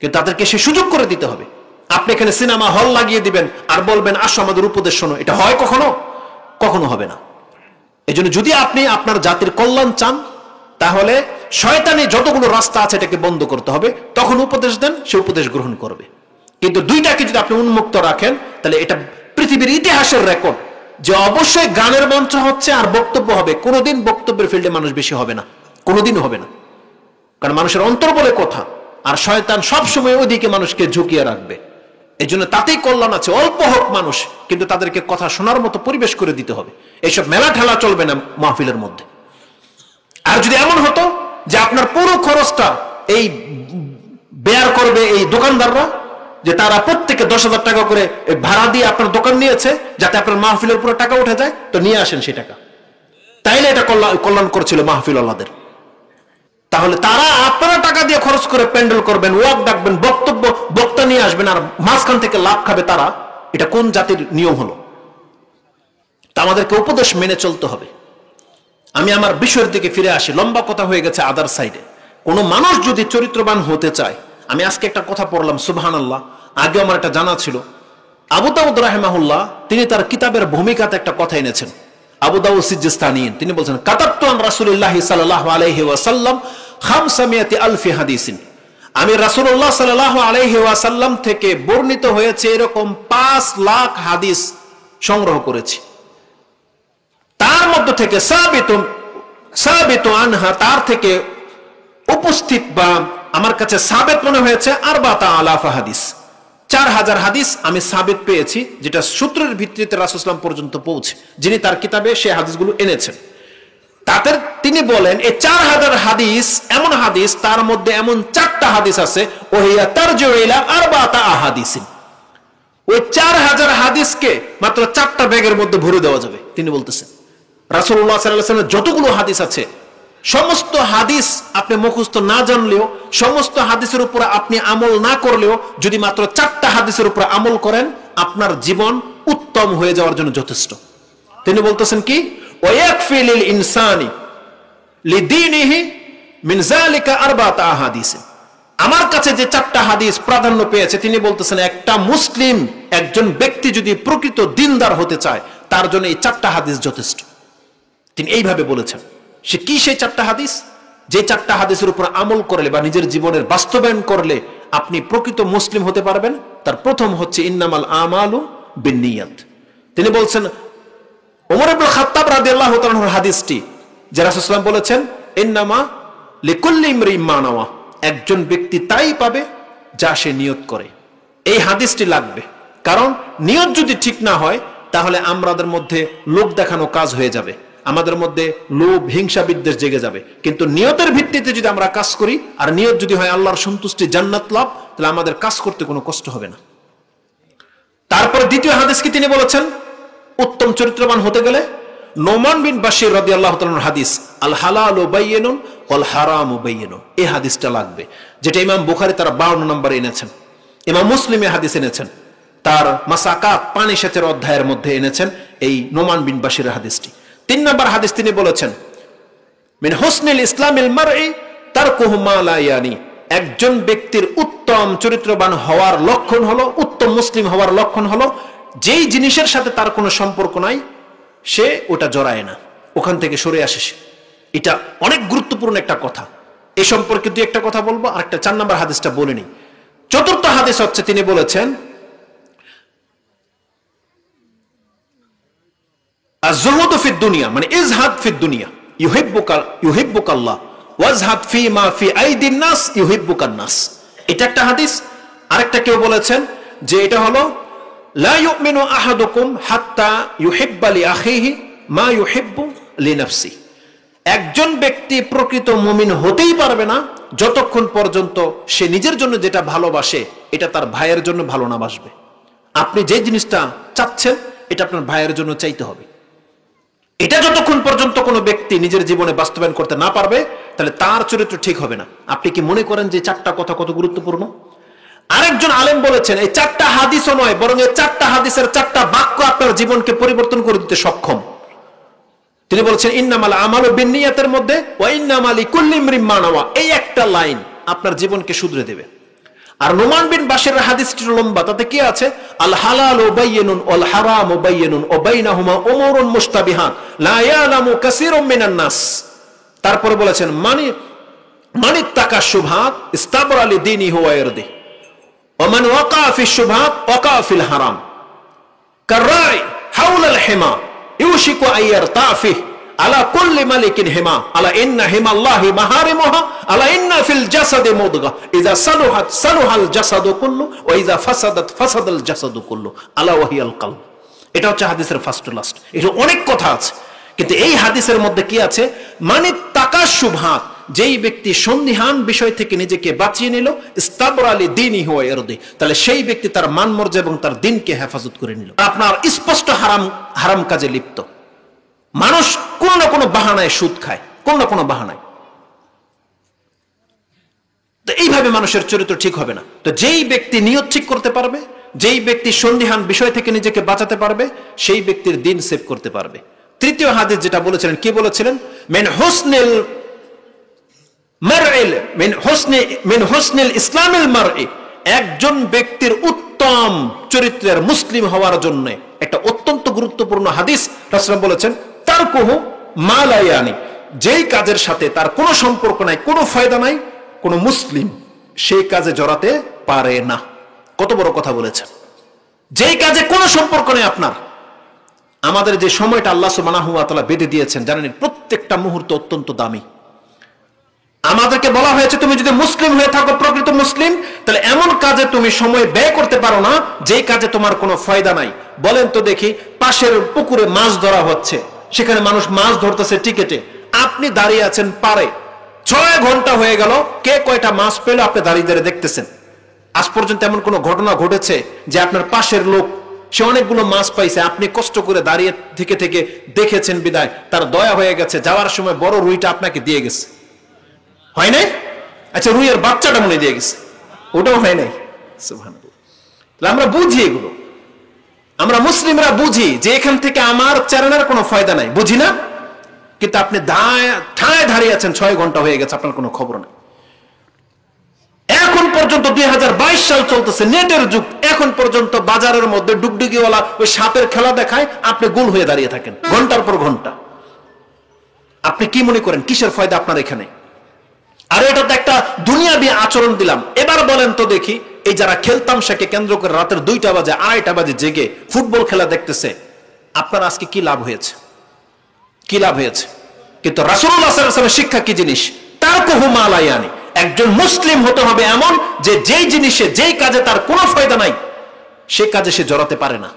কিন্তু তাদেরকে সে সুযোগ করে দিতে হবে। আপনি এখানে সিনেমা হল লাগিয়ে দিবেন আর বলবেন আসো আমাদের উপদেশ শোনো, এটা হয় কখনো? কখনো হবে না। এই জন্য যদি আপনি আপনার জাতির কল্যাণ চান, তাহলে শয়তানি যতগুলো রাস্তা আছে এটাকে বন্ধ করতে হবে। তখন উপদেশ দেন, সে উপদেশ গ্রহণ করবে। কিন্তু দুইটাকে যদি আপনি উন্মুক্ত রাখেন, তাহলে এটা পৃথিবীর ইতিহাসের রেকর্ড যে অবশ্যই গানের মঞ্চ হচ্ছে আর বক্তব্য হবে। কোনোদিন বক্তব্যের ফিল্ডে মানুষ বেশি হবে না, কোনোদিন হবে না। কারণ মানুষের অন্তর বলে কথা, আর শয়তান সবসময় ওইদিকে মানুষকে ঝুঁকিয়ে রাখবে। এই জন্য তাতেই কল্যাণ আছে। অল্প হোক মানুষ, কিন্তু তাদেরকে কথা শোনার মতো পরিবেশ করে দিতে হবে। এইসব মেলা ঠেলা চলবে না মাহফিলের মধ্যে। আর যদি এমন হতো যে আপনার পুরো খরচটা এই বেয়ার করবে এই দোকানদাররা, যে তারা প্রত্যেকে 10,000 টাকা করে ভাড়া দিয়ে আপনার দোকান নিয়েছে যাতে আপনার মাহফিলের পুরো টাকা উঠে যায়, তো নিয়ে আসেন সেই টাকা, তাইলে এটা কল্যাণ করছিল মাহফিল আল্লাহদের। তাহলে তারা আপনারা টাকা দিয়ে খরচ করে প্যান্ডেল করবেন, ওয়াক ডাকবেন, বক্তব্য বক্তা নিয়ে আসবেন, আর মাঝখান থেকে লাভ খাবে তারা। এটা কোন জাতির নিয়ম হলো? তা আমাদেরকে উপদেশ মেনে চলতে হবে। আমি আমার বিষয়ের দিকে ফিরে আসি, লম্বা কথা হয়ে গেছে আদার সাইডে। কোন মানুষ যদি চরিত্রবান হতে চায়, আমি আজকে একটা কথা পড়লাম, সুবহানাল্লাহ, আগে আমার একটা জানা ছিল। আবু দাউদ রাহিমাহুল্লাহ তিনি তার কিতাবের ভূমিকাতে একটা কথা এনেছেন। আবু দাউদ সিজিস্তানী তিনি বলছেন, কাতাবতু আন রাসূলিল্লাহি সাল্লাল্লাহু আলাইহি ওয়াসাল্লাম 500,000 হাদিসিন। আমি রাসূলুল্লাহ সাল্লাল্লাহু আলাইহি ওয়াসাল্লাম থেকে বর্ণিত হয়েছে এরকম 5 লাখ হাদিস সংগ্রহ করেছি। তার মধ্যে থেকে সাবিতু আনহা, তার থেকে উপস্থিত বা আমার কাছে সাবেত মনে হয়েছে 4,000 হাদিস, 4,000 হাদিস আমি সাবেত পেয়েছি, যেটা সূত্রের ভিত্তিতে রাসূল সাল্লাল্লাহু আলাইহি ওয়াসাল্লাম পর্যন্ত পৌঁছে, যিনি তার কিতাবে সেই হাদিসগুলো এনেছেন। তাতে তিনি বলেন এই 4,000 হাদিস এমন হাদিস, তার মধ্যে এমন 4টা হাদিস আছে, ওহিয়া তারজিউ ইলা 4 আহাদিসিন। ওই 4,000 হাদিসকে মাত্র 4টা ব্যাগের মধ্যে ভরে দেওয়া যাবে। তিনি বলতেছেন রাসূলুল্লাহ সাল্লাল্লাহু আলাইহি ওয়াসাল্লামের যতগুলো হাদিস আছে, সমস্ত হাদিস আপনি মুখস্থ না জানলেও, সমস্ত হাদিসের উপর আপনি আমল না করলেও, যদি মাত্র 4টা হাদিসের উপর আমল করেন, আপনার জীবন উত্তম হয়ে যাওয়ার জন্য যথেষ্ট। তিনি বলতেছেন কি, ওয়ায়াকফি লিল ইনসানি লিদীনিহি মিন যালিকা 4 আহাদিস। আমার কাছে যে 4টা হাদিস প্রাধান্য পেয়েছে, তিনি বলতেছেন একটা মুসলিম, একজন ব্যক্তি যদি প্রকৃত দিনদার হতে চায়, তার জন্য এই 4টা হাদিস যথেষ্ট। তিনি এইভাবে বলেছেন। সে কি সেই 4টা হাদিস? যে 4টা হাদিসের উপর আমল করলে বা নিজের জীবনের বাস্তবায়ন করলে আপনি প্রকৃত মুসলিম হতে পারবেন। তার প্রথম হচ্ছে ইন্নামাল আমালু বিন্নিয়াত। তিনি বলছেন ওমর ইবনে খাত্তাব রাদিয়াল্লাহু তাআলা আনহুর হাদিসটি, যে রাসূল সাল্লাল্লাহু আলাইহি ওয়াসাল্লাম বলেছেন ইন্নামা লিকুল্লি ইমরিইন মা নাওয়া, একজন ব্যক্তি তাই পাবে যা সে নিয়ত করে। এই হাদিসটি লাগবে, কারণ নিয়ত যদি ঠিক না হয়, তাহলে আমাদের মধ্যে লোক দেখানো কাজ হয়ে যাবে, আমাদের মধ্যে লোভ, হিংসা, বিদ্বেষ জেগে যাবে। কিন্তু নিয়তের ভিত্তিতে যদি আমরা কাজ করি, আর নিয়ত যদি হয় আল্লাহর সন্তুষ্টি, জান্নাত লাভ, তাহলে আমাদের কাজ করতে কোনো কষ্ট হবে না। তারপর দ্বিতীয় হাদিস কি তিনি বলেছেন, উত্তম চরিত্রবান হতে গেলে নোমান বিন বাশির রাদিয়াল্লাহু তাআলার হাদিস, আল হালালু বাইয়িনুন ওয়াল হারামু বাইয়িনুন, এই হাদিসটা লাগবে, যেটা ইমাম বুখারী তার 52 নম্বরে এনেছেন, ইমাম মুসলিমে হাদিস এনেছেন, তার মাসাকাত পানি সেচের অধ্যায়ের মধ্যে এনেছেন এই নোমান বিন বাশিরের হাদিসটি। 3 নম্বর হাদিস তিনি বলেছেন মিন হুসনিল ইসলামিল মারই তারকুহু মা লা ইয়ানি, একজন ব্যক্তির উত্তম চরিত্রবান হওয়ার লক্ষণ হলো, উত্তম মুসলিম হওয়ার লক্ষণ হলো, যেই জিনিসের সাথে তার কোনো সম্পর্ক নাই সে ওটা জড়ায় না, ওখান থেকে সরে আসে সে। এটা অনেক গুরুত্বপূর্ণ একটা কথা। এই সম্পর্কে দুই একটা কথা বলবো, আর একটা 4 নম্বর হাদিসটা বলে নিই। চতুর্থ হাদিস হচ্ছে তিনি বলেছেন আয-যুহুদু ফিদ দুনিয়া, মানে ইজহাদ ফিদ দুনিয়া ইউহিব্বুকাল্লাহ ওয়াজহাদ ফিমা ফি আইদিন নাস ইউহিব্বুকান নাস। এটা একটা হাদিস। আরেকটা কেউ বলেছেন যে এটা হলো লা ইউমিনু আহাদুকুম হাত্তা ইউহিব্বা লি আখিহি মা ইউহিব্বু লিনাফসি, একজন ব্যক্তি প্রকৃত মুমিন হতেই পারবে না যতক্ষণ পর্যন্ত সে নিজের জন্য যেটা ভালোবাসে এটা তার ভাইয়ের জন্য ভালো না বাসবে। আপনি যে জিনিসটা চাচ্ছেন এটা আপনার ভাইয়ের জন্য চাইতে হবে। এটা যতক্ষণ পর্যন্ত কোনো ব্যক্তি নিজের জীবনে বাস্তবায়ন করতে না পারবে, তাহলে তার চরিত্র ঠিক হবে না। আপনি কি মনে করেন যে 4টা কথা কত গুরুত্বপূর্ণ? আরেকজন আলেম বলেছেন এই 4টা হাদিসও নয়, বরং এই 4টা হাদিসের 4টা বাক্য আপনার জীবনকে পরিবর্তন করে দিতে সক্ষম। তিনি বলেছেন ইন্নামাল আমালু বিন্নিয়াতের মধ্যে ওয়া ইন্নামা লিকুল্লি ইমরিইন মা নাওয়া, এই একটা লাইন আপনার জীবনকে শুধরে দেবে। আর নুমান বিন বাশিরের হাদিসটি লম্বা, তাতে কি আছে? আল হালালু বায়্যিনুন ওয়াল হারামু বায়্যিনুন ওয়া বাইনাহুমা উমুরুন মুশতাবিহাত লা ইয়ালামু কাসীরুম মিনান নাস। তারপরে বলেছেন মানিত্তাকা শুবহাত ইস্তাবরা লিদীনিহি ওয়া ইরদিহি ওয়া মান ওয়াকা ফিশ শুবহাত ওয়াকা ফিল হারাম কাররাই হাওলাল হিমা ইউশিকু আইয়ারতা ফিহি আলা কুল্লি মালিকিন হিমা আলা ইন্না হিমাল্লাহি মাহারিমুহা আলা ইন্না ফিল জাসাদি মুদগা ইযা সালুহাত সালুহাল জাসাদু কুল্লু ওয়া ইযা ফাসাদাত ফাসাদাল জাসাদু কুল্লু আলা ওয়া হিয়াল কলব। এটা হচ্ছে হাদিসের ফার্স্ট টু লাস্ট। এটা অনেক কথা আছে, কিন্তু এই হাদিসের মধ্যে কি আছে? মানে তাকা শুবহাত, যেই ব্যক্তি সন্দিহান বিষয় থেকে নিজেকে বাঁচিয়ে নিল, ইস্তাবরা লিদীনিহি ওয়া ইরদিহি, তাহলে সেই ব্যক্তি তার মান মর্যাদা এবং তার দিনকে হেফাজত করে নিল। আপনার স্পষ্ট হারাম কাজে লিপ্ত মানুষ কোন না কোনো বাহানায় সুদ খায়, কোন না কোনো বাহানায়। তো এইভাবে মানুষের চরিত্র ঠিক হবে না। তো যেই ব্যক্তি নিয়ত ঠিক করতে পারবে, যেই ব্যক্তি সন্দিহান বিষয় থেকে নিজেকে বাঁচাতে পারবে, সেই ব্যক্তির দিন সেভ করতে পারবে। তৃতীয় হাদিস যেটা বলেছিলেন, কি বলেছিলেন? মিন হুসনিল ইসলামিল মারই, একজন ব্যক্তির উত্তম চরিত্রের মুসলিম হওয়ার জন্য একটা অত্যন্ত গুরুত্বপূর্ণ হাদিস রাসূল বলেছেন, তারকুহু মা লা ইয়ানি, যেই কাজের সাথে তার কোনো সম্পর্ক নাই, কোনো ফায়দা নাই, কোনো মুসলিম সেই কাজে জড়াতে পারে না। কত বড় কথা বলেছেন! যেই কাজে কোনো সম্পর্ক নেই আপনার। আমাদের যে সময়টা আল্লাহ সুবহানাহু ওয়া তাআলা বেঁধে দিয়েছেন, জানেন প্রত্যেকটা মুহূর্ত অত্যন্ত দামি। আমাদেরকে বলা হয়েছে তুমি যদি মুসলিম হয়ে থাকো, প্রকৃত মুসলিম, তাহলে এমন কাজে তুমি সময় ব্যয় করতে পারো না যেই কাজে তোমার কোনো ফায়দা নাই। বলেন তো দেখি, পাশের পুকুরে মাছ ধরা হচ্ছে, সেখানে মানুষ মাছ ধরতেছে টিকেটে, আপনি দাঁড়িয়ে আছেন পারে, 6 ঘন্টা হয়ে গেল, কে কয়টা মাছ পেল আপনি দাঁড়িয়ে দাঁড়িয়ে দেখতেছেন। আজ পর্যন্ত এমন কোন ঘটনা ঘটেছে যে আপনার পাশের লোক সে অনেকগুলো মাছ পাইছে, আপনি কষ্ট করে দাঁড়িয়ে থেকে থেকে দেখেছেন বিদায় তার দয়া হয়ে গেছে, যাওয়ার সময় বড় রুইটা আপনাকে দিয়ে গেছে? হয় নাই? আচ্ছা, রুইয়ের বাচ্চাটা মনে দিয়ে গেছে, ওটাও হয় নাই। সুবহানাল্লাহ। আমরা বুঝি এগুলো, আমরা মুসলিমরা বুঝি যে এখান থেকে আমার চালানোর কোনো ফায়দা নাই, বুঝি না? কিন্তু আপনি ঠায় দাঁড়িয়ে আছেন, 6 ঘন্টা হয়ে গেছে, আপনার কোনো খবর নেই। এখন পর্যন্ত 2022 সাল চলতেছে, নেটের যুগ, এখন পর্যন্ত বাজারের মধ্যে ডুগডুগিওয়ালা ওই সাপের খেলা দেখায়, আপনি গোল হয়ে দাঁড়িয়ে থাকেন ঘন্টার পর ঘন্টা। আপনি কি মনে করেন কিসের ফায়দা আপনার এখানে? আর এটা তো একটা দুনিয়াবি আচরণ দিলাম। এবার বলেন তো দেখি, এই যারা খেলতামশাকে কেন্দ্র করে রাতের 2টা বাজে 2:30 বাজে জেগে ফুটবল খেলা দেখতেছে, আপনার আজকে কি লাভ হয়েছে? কি লাভ হয়েছে? কিন্তু রাসূলুল্লাহ সাল্লাল্লাহু আলাইহি ওয়াসাল্লামের শিক্ষা কি জিনিস? তারকুহু মা লা ইয়ানি, একজন মুসলিম হতে হবে এমন যে যেই জিনিসে যেই কাজে তার কোনো ফায়দা নাই সেই কাজে সে জড়াতে পারে না।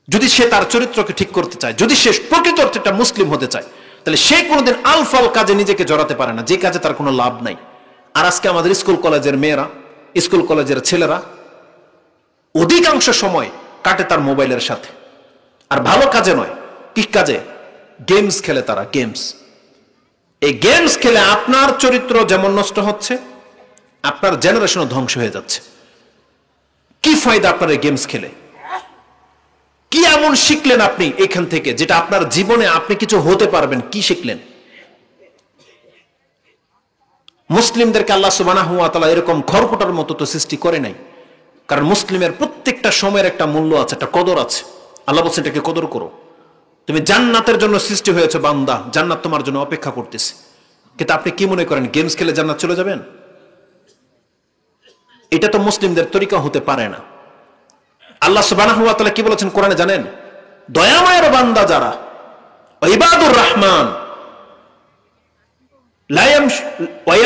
যদি সে তার চরিত্রকে ঠিক করতে চায়, যদি সে প্রকৃত অর্থে একটা মুসলিম হতে চায়, তাহলে সে কোনোদিন আলফাল কাজে নিজেকে জড়াতে পারে না, যে কাজে তার কোনো লাভ নাই। আর আজকে আমাদের স্কুল কলেজের মেয়েরা, স্কুল কলেজের ছেলেরা অধিকাংশ সময় কাটে তার মোবাইলের সাথে, আর ভালো কাজে নয়। কি কাজে? গেমস খেলে তারা, গেমস। এই গেমস খেলে আপনার চরিত্র যেমন নষ্ট হচ্ছে, আপনার জেনারেশনও ধ্বংস হয়ে যাচ্ছে। কি ফায়দা আপনার এই গেমস খেলে? কি এমন শিখলেন আপনি এখান থেকে যেটা আপনার জীবনে আপনি কিছু হতে পারবেন? কি শিখলেন? মুসলিমদেরকে আল্লাহ সুবহানাহু ওয়া তাআলা এরকম খড়কুটার মতো তো সৃষ্টি করে নাই, কারণ মুসলিমের প্রত্যেকটা সময়ের একটা মূল্য আছে, একটা কদর আছে। আল্লাহ বলছেন এটাকে কদর করো। তুমি জান্নাতের জন্য সৃষ্টি হয়েছে বান্দা, জান্নাত তোমার জন্য অপেক্ষা করতেছে। কিন্তু আপনি কি মনে করেন গেমস খেলে জান্নাত চলে যাবেন? এটা তো মুসলিমদের তরিকা হতে পারে না। আল্লাহ সুবহানাহু ওয়া তাআলা কি বলেছেন কোরআনে জানেন? দয়াময়ের বান্দা যারা, ইবাদুর রহমান,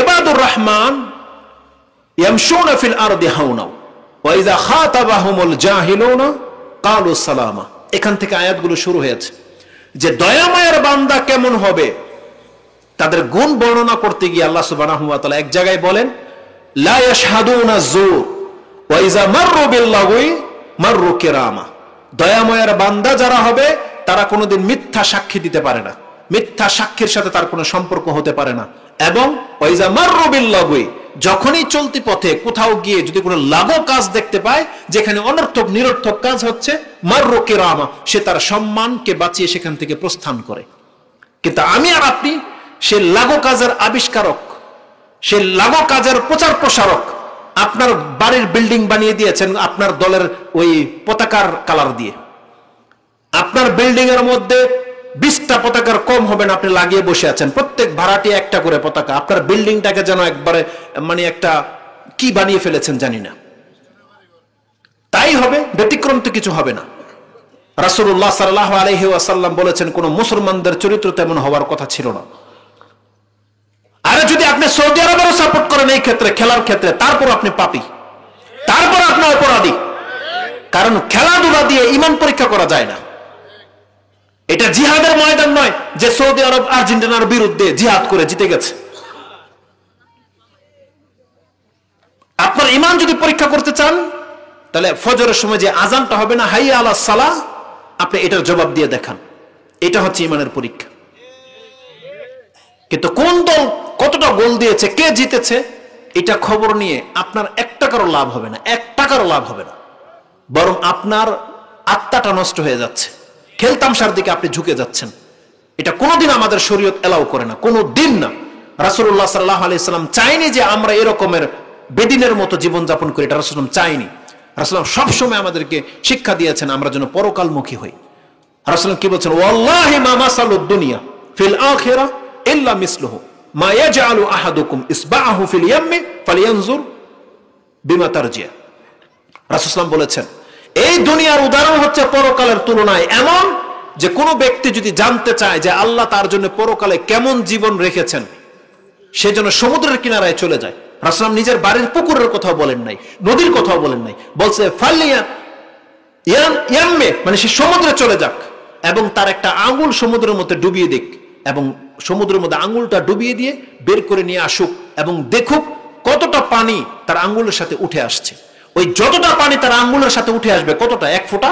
ইবাদুর রহমান ইয়ামশুনা ফিল আরদি হাওনা ওয়া ইযা খাতাবাহুমুল জাহিলুনা ক্বালু সালামা। এখান থেকে আয়াতগুলো শুরু হয়েছে যে দয়াময়ের বান্দা কেমন হবে তাদের গুণ বর্ণনা করতে গিয়ে আল্লাহ সুবহানাহু ওয়া তাআলা এক জায়গায় বলেন, লা ইয়াশহাদুনা যুর ওয়া ইযা মাররু বিল লাগwi মাররু কিরামা। দয়াময়ের বান্দা যারা হবে তারা কোনোদিন মিথ্যা সাক্ষী দিতে পারে না, মিথ্যা সাক্ষীর সাথে তার কোনো সম্পর্ক হতে পারে না। এবং ওয়া ইযা মাররু বিল লাগwi, যখনই চলতি পথে কোথাও গিয়ে যদি কোনো লাগো কাজ দেখতে পায় যেখানে অনর্থক নিরর্থক কাজ হচ্ছে, মাররু কিরামা, সে তার সম্মানকে বাঁচিয়ে সেখান থেকে প্রস্থান করে। কিন্তু আমি আর আপনি সে লাগো কাজের আবিষ্কারক, সে লাগো কাজের প্রচার প্রসারক, আপনার বাড়ির বিল্ডিং বানিয়ে দিয়েছেন আপনার দলের ওই পতাকার কালার দিয়ে। আপনার বিল্ডিং এর মধ্যে 20টা পতাকার কম হবে না, আপনি লাগিয়ে বসে আছেন, প্রত্যেক ভাড়াটি একটা করে পতাকা। আপনার বিল্ডিংটাকে যেন একবারে মানে একটা কি বানিয়ে ফেলেছেন জানি না। তাই হবে, ব্যতিক্রম তো কিছু হবে না। রাসূলুল্লাহ সাল্লাল্লাহু আলাইহি ওয়াসাল্লাম বলেছেন কোন মুসলমানদের চরিত্র তেমন হওয়ার কথা ছিল না। আর যদি আপনি সৌদি আরবেরও সাপোর্ট করেন এই ক্ষেত্রে, খেলার ক্ষেত্রে, তারপর আপনি পাপী, তারপর আপনি অপরাধী। কারণ খেলাধুলা দিয়ে ঈমান পরীক্ষা করা যায় না। এটা জিহাদের ময়দান নয় যে সৌদি আরব আর্জেন্টিনার বিরুদ্ধে জিহাদ করে জিতে গেছে। আপনার ঈমান যদি পরীক্ষা করতে চান তাহলে ফজরের সময় যে আজানটা হবে না, হাইয়া আলাস সালাহ, আপনি এটার জবাব দিয়ে দেখান। এটা হচ্ছে ঈমানের পরীক্ষা। কিন্তু কোন দল কতটা গোল দিয়েছে, কে জিতেছে, এটা খবর নিয়ে আপনার 1 টাকারও লাভ হবে না, 1 টাকারও লাভ হবে না। বরং আপনার আত্মাটা নষ্ট হয়ে যাচ্ছে, খেলতামশার দিকে আপনি ঝুঁকে যাচ্ছেন। এটা কোনোদিন আমাদের শরীয়ত এলাও করে না, কোনোদিন না। রাসূলুল্লাহ সাল্লাল্লাহু আলাইহি সাল্লাম চাইনি যে আমরা এরকমের বেদিনের মতো জীবনযাপন করি, এটা রাসূলুল্লাহ চাইনি। রাসূলুল্লাহ সবসময় আমাদেরকে শিক্ষা দিয়েছেন আমরা যেন পরকালমুখী হই। রাসূলুল্লাহ কি বলছেন? ওয়াল্লাহি মা মাসালুদ দুনিয়া ফিল আখিরাহ ইল্লা মিসলুহু মা ইয়াজআলু আহাদুকুম ইসবাআহু ফিল ইয়াম্মি ফালিয়ানজুর বিমা তারজিয়া। রাসূলুল্লাহ বলেছেন এই দুনিয়ার উদাহরণ হচ্ছে পরকালের তুলনায় এমন যে কোনো ব্যক্তি যদি জানতে চায় যে আল্লাহ তার জন্য পরকালে কেমন জীবন রেখেছেন, সেজন্য সমুদ্রের কিনারায় চলে যায়। রাসূলুল্লাহ নিজের বাড়ির পুকুরের কথাও বলেন নাই, নদীর কথাও বলেন নাই, বলছে ফালিয়া ইয়াম্মে, মানে সে সমুদ্রে চলে যাক এবং তার একটা আঙ্গুল সমুদ্রের মধ্যে ডুবিয়ে দিক, এবং সমুদ্রের মধ্যে আঙ্গুলটা ডুবিয়ে দিয়ে বের করে নিয়ে আসুক এবং দেখুক কতটা পানি তার আঙ্গুলের সাথে উঠে আসছে। ওই যতটা পানি তার আঙ্গুলের সাথে উঠে আসবে, কতটা? 1 ফোঁটা।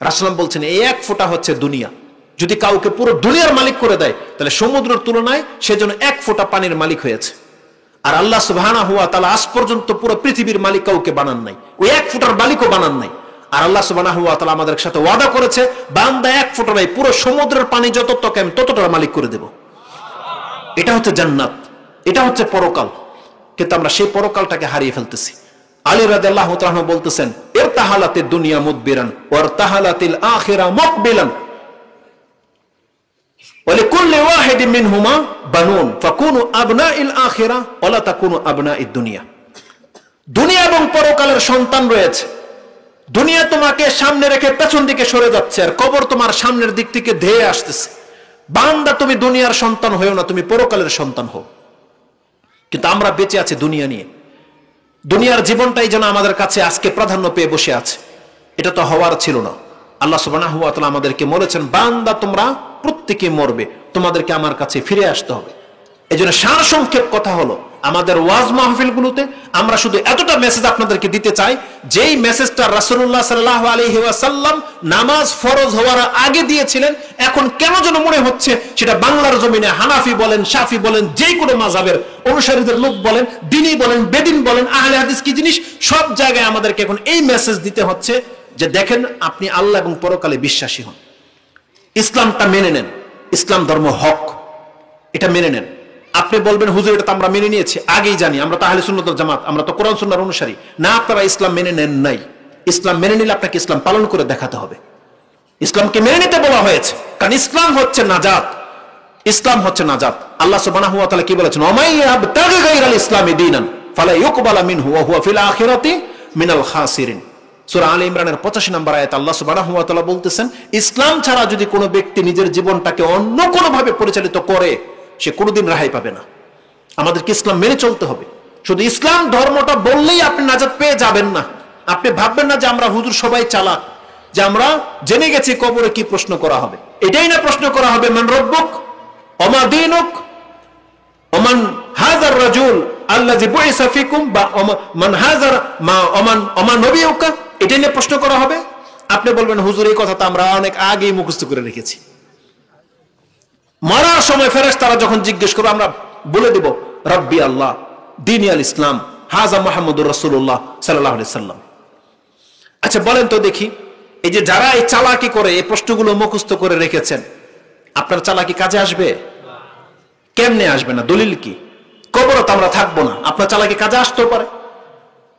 রাসূলুল্লাহ বলছেন এই 1 ফোঁটা হচ্ছে দুনিয়া। যদি কাউকে পুরো দুনিয়ার মালিক করে দেয় তাহলে সমুদ্রের তুলনায় সেজন্য 1 ফোঁটা পানির মালিক হয়েছে। আর আল্লাহ সুবহানাহু ওয়া তাআলা আজ পর্যন্ত পুরো পৃথিবীর মালিক কাউকে বানান নাই, ওই 1 ফোঁটার মালিকও বানান নাই। আর আল্লাহ সুবহানাহু ওয়া তাআলা আমাদের সাথে ওয়াদা করেছে, বান্দা 1 ফোঁটা নাই, পুরো সমুদ্রের পানি যতটুকু আমি ততটার মালিক করে দেব। এটা হচ্ছে জান্নাত, এটা হচ্ছে পরকাল। কিন্তু আমরা সেই পরকালটাকে হারিয়ে ফেলতেছি। আলী রাদিয়াল্লাহু তাআলা বলতেছেন ইরতাহালাতিদ দুনিয়া মুদবিরান ওয়া ইরতাহালাতিল আখিরা মুকবিলান ওয়া লিকুল্লি ওয়াহিদিন মিনহুমা বানুন ফাকুনু আবনাইল আখিরা ওয়া লা তাকুনু আবনাইদ দুনিয়া। দুনিয়া এবং পরকালের সন্তান রয়েছে। দুনিয়া তোমাকে সামনে রেখে পেছন দিকে সরে যাচ্ছে, আর কবর তোমার সামনের দিক থেকে ধেয়ে আসতেছে। বান্দা তুমি দুনিয়ার সন্তান হয়েও না, তুমি পরকালের সন্তান হও। কিন্তু আমরা বেঁচে আছি দুনিয়া নিয়ে। দুনিয়ার জীবনটাই যেন আমাদের কাছে আজকে প্রাধান্য পেয়ে বসে আছে। এটা তো হওয়ার ছিল না। আল্লাহ সুবহানাহু ওয়া তাআলা আমাদেরকে বলেছেন বান্দা তোমরা প্রত্যেকে মরবে, তোমাদেরকে আমার কাছে ফিরে আসতে হবে। এই জন্য সার সংক্ষেপ কথা হলো, আমাদের ওয়াজ মাহফিলগুলোতে আমরা শুধু এতটা মেসেজ আপনাদেরকে দিতে চাই, যেই মেসেজটা রাসূলুল্লাহ সাল্লাল্লাহু আলাইহি ওয়াসাল্লাম নামাজ ফরজ হওয়ার আগে দিয়েছিলেন, এখন কেন যেন মনে হচ্ছে সেটা বাংলার জমিনে হানাফি বলেন, শাফি বলেন, যে কোনো মাযহাবের অনুসারীদের লোক বলেন, দ্বীনি বলেন, বেদিন বলেন, আহলে হাদিস কি জিনিস, সব জায়গায় আমাদেরকে এখন এই মেসেজ দিতে হচ্ছে যে দেখেন আপনি আল্লাহ এবং পরকালে বিশ্বাসী হন, ইসলামটা মেনে নেন, ইসলাম ধর্ম হক, এটা মেনে নেন। আপনি বলবেন হুজুর এটা তো আমরা মেনে নিয়েছি, আগেই জানি, আমরা তো আহলে সুন্নাত ওয়াল জামাত, আমরা তো কোরআন সুন্নাহর অনুসারী। না, আপনারা ইসলাম মেনে নেন নাই। ইসলাম মেনে নিলে আপনাকে ইসলাম পালন করে দেখাতে হবে। ইসলামকে মেনে নিতে বলা হয়েছে, কারণ ইসলাম হচ্ছে নাজাত, ইসলাম হচ্ছে নাজাত। আল্লাহ সুবহানাহু ওয়া তাআলা কি বলেছেন? ওমাই ইয়াবতাগি গায়রাল ইসলামি দীনান ফালা ইউকবালা মিনহু ওয়া হুয়া ফিল আখিরাতি মিনাল খাসিরিন। সূরা আলে ইমরানের 85 নম্বর আয়াত আল্লাহ সুবহানাহু ওয়া তাআলা বলতেছেন ইসলাম ছাড়া যদি কোনো ব্যক্তি নিজের জীবনটাকে অন্য কোনো ভাবে পরিচালিত করে সে কোনোদিন রেহাই পাবে না। আমাদেরকে ইসলাম মেনে চলতে হবে। শুধু ইসলাম ধর্মটা বললেই আপনি নাজাত পেয়ে যাবেন না। আপনি ভাববেন না যে আমরা হুজুর সবাই চালাক, যে আমরা জেনে গেছি কবরে কি প্রশ্ন করা হবে। এটাই না প্রশ্ন করা হবে মান রব্বুক ওমা দীনুক ওমান হাযার রাজুল আল্লাযী বুইসা ফিকুম, বা মান হাযার মা ওমান নবিয়ুকা, এটাই না প্রশ্ন করা হবে। আপনি বলবেন হুজুর এই কথাটা আমরা অনেক আগেই মুখস্থ করে রেখেছি। মরার সময় ফেরেশতারা যখন জিজ্ঞেস করবে আমরা বলে দেব রব্বি আল্লাহ, দীনি আল ইসলাম, হাজা মুহাম্মদুর রাসূলুল্লাহ সাল্লাল্লাহু আলাইহি সাল্লাম। আচ্ছা বলেন তো দেখি, এই যে যারা এই চালাকি করে এই প্রশ্নগুলো মুখস্থ করে রেখেছেন, আপনার চালাকি কাজে আসবে? কেমনে আসবে না? দলিল কি? কবরে তো আমরা থাকবো না, আপনার চালাকি কাজে আসতেও পারে।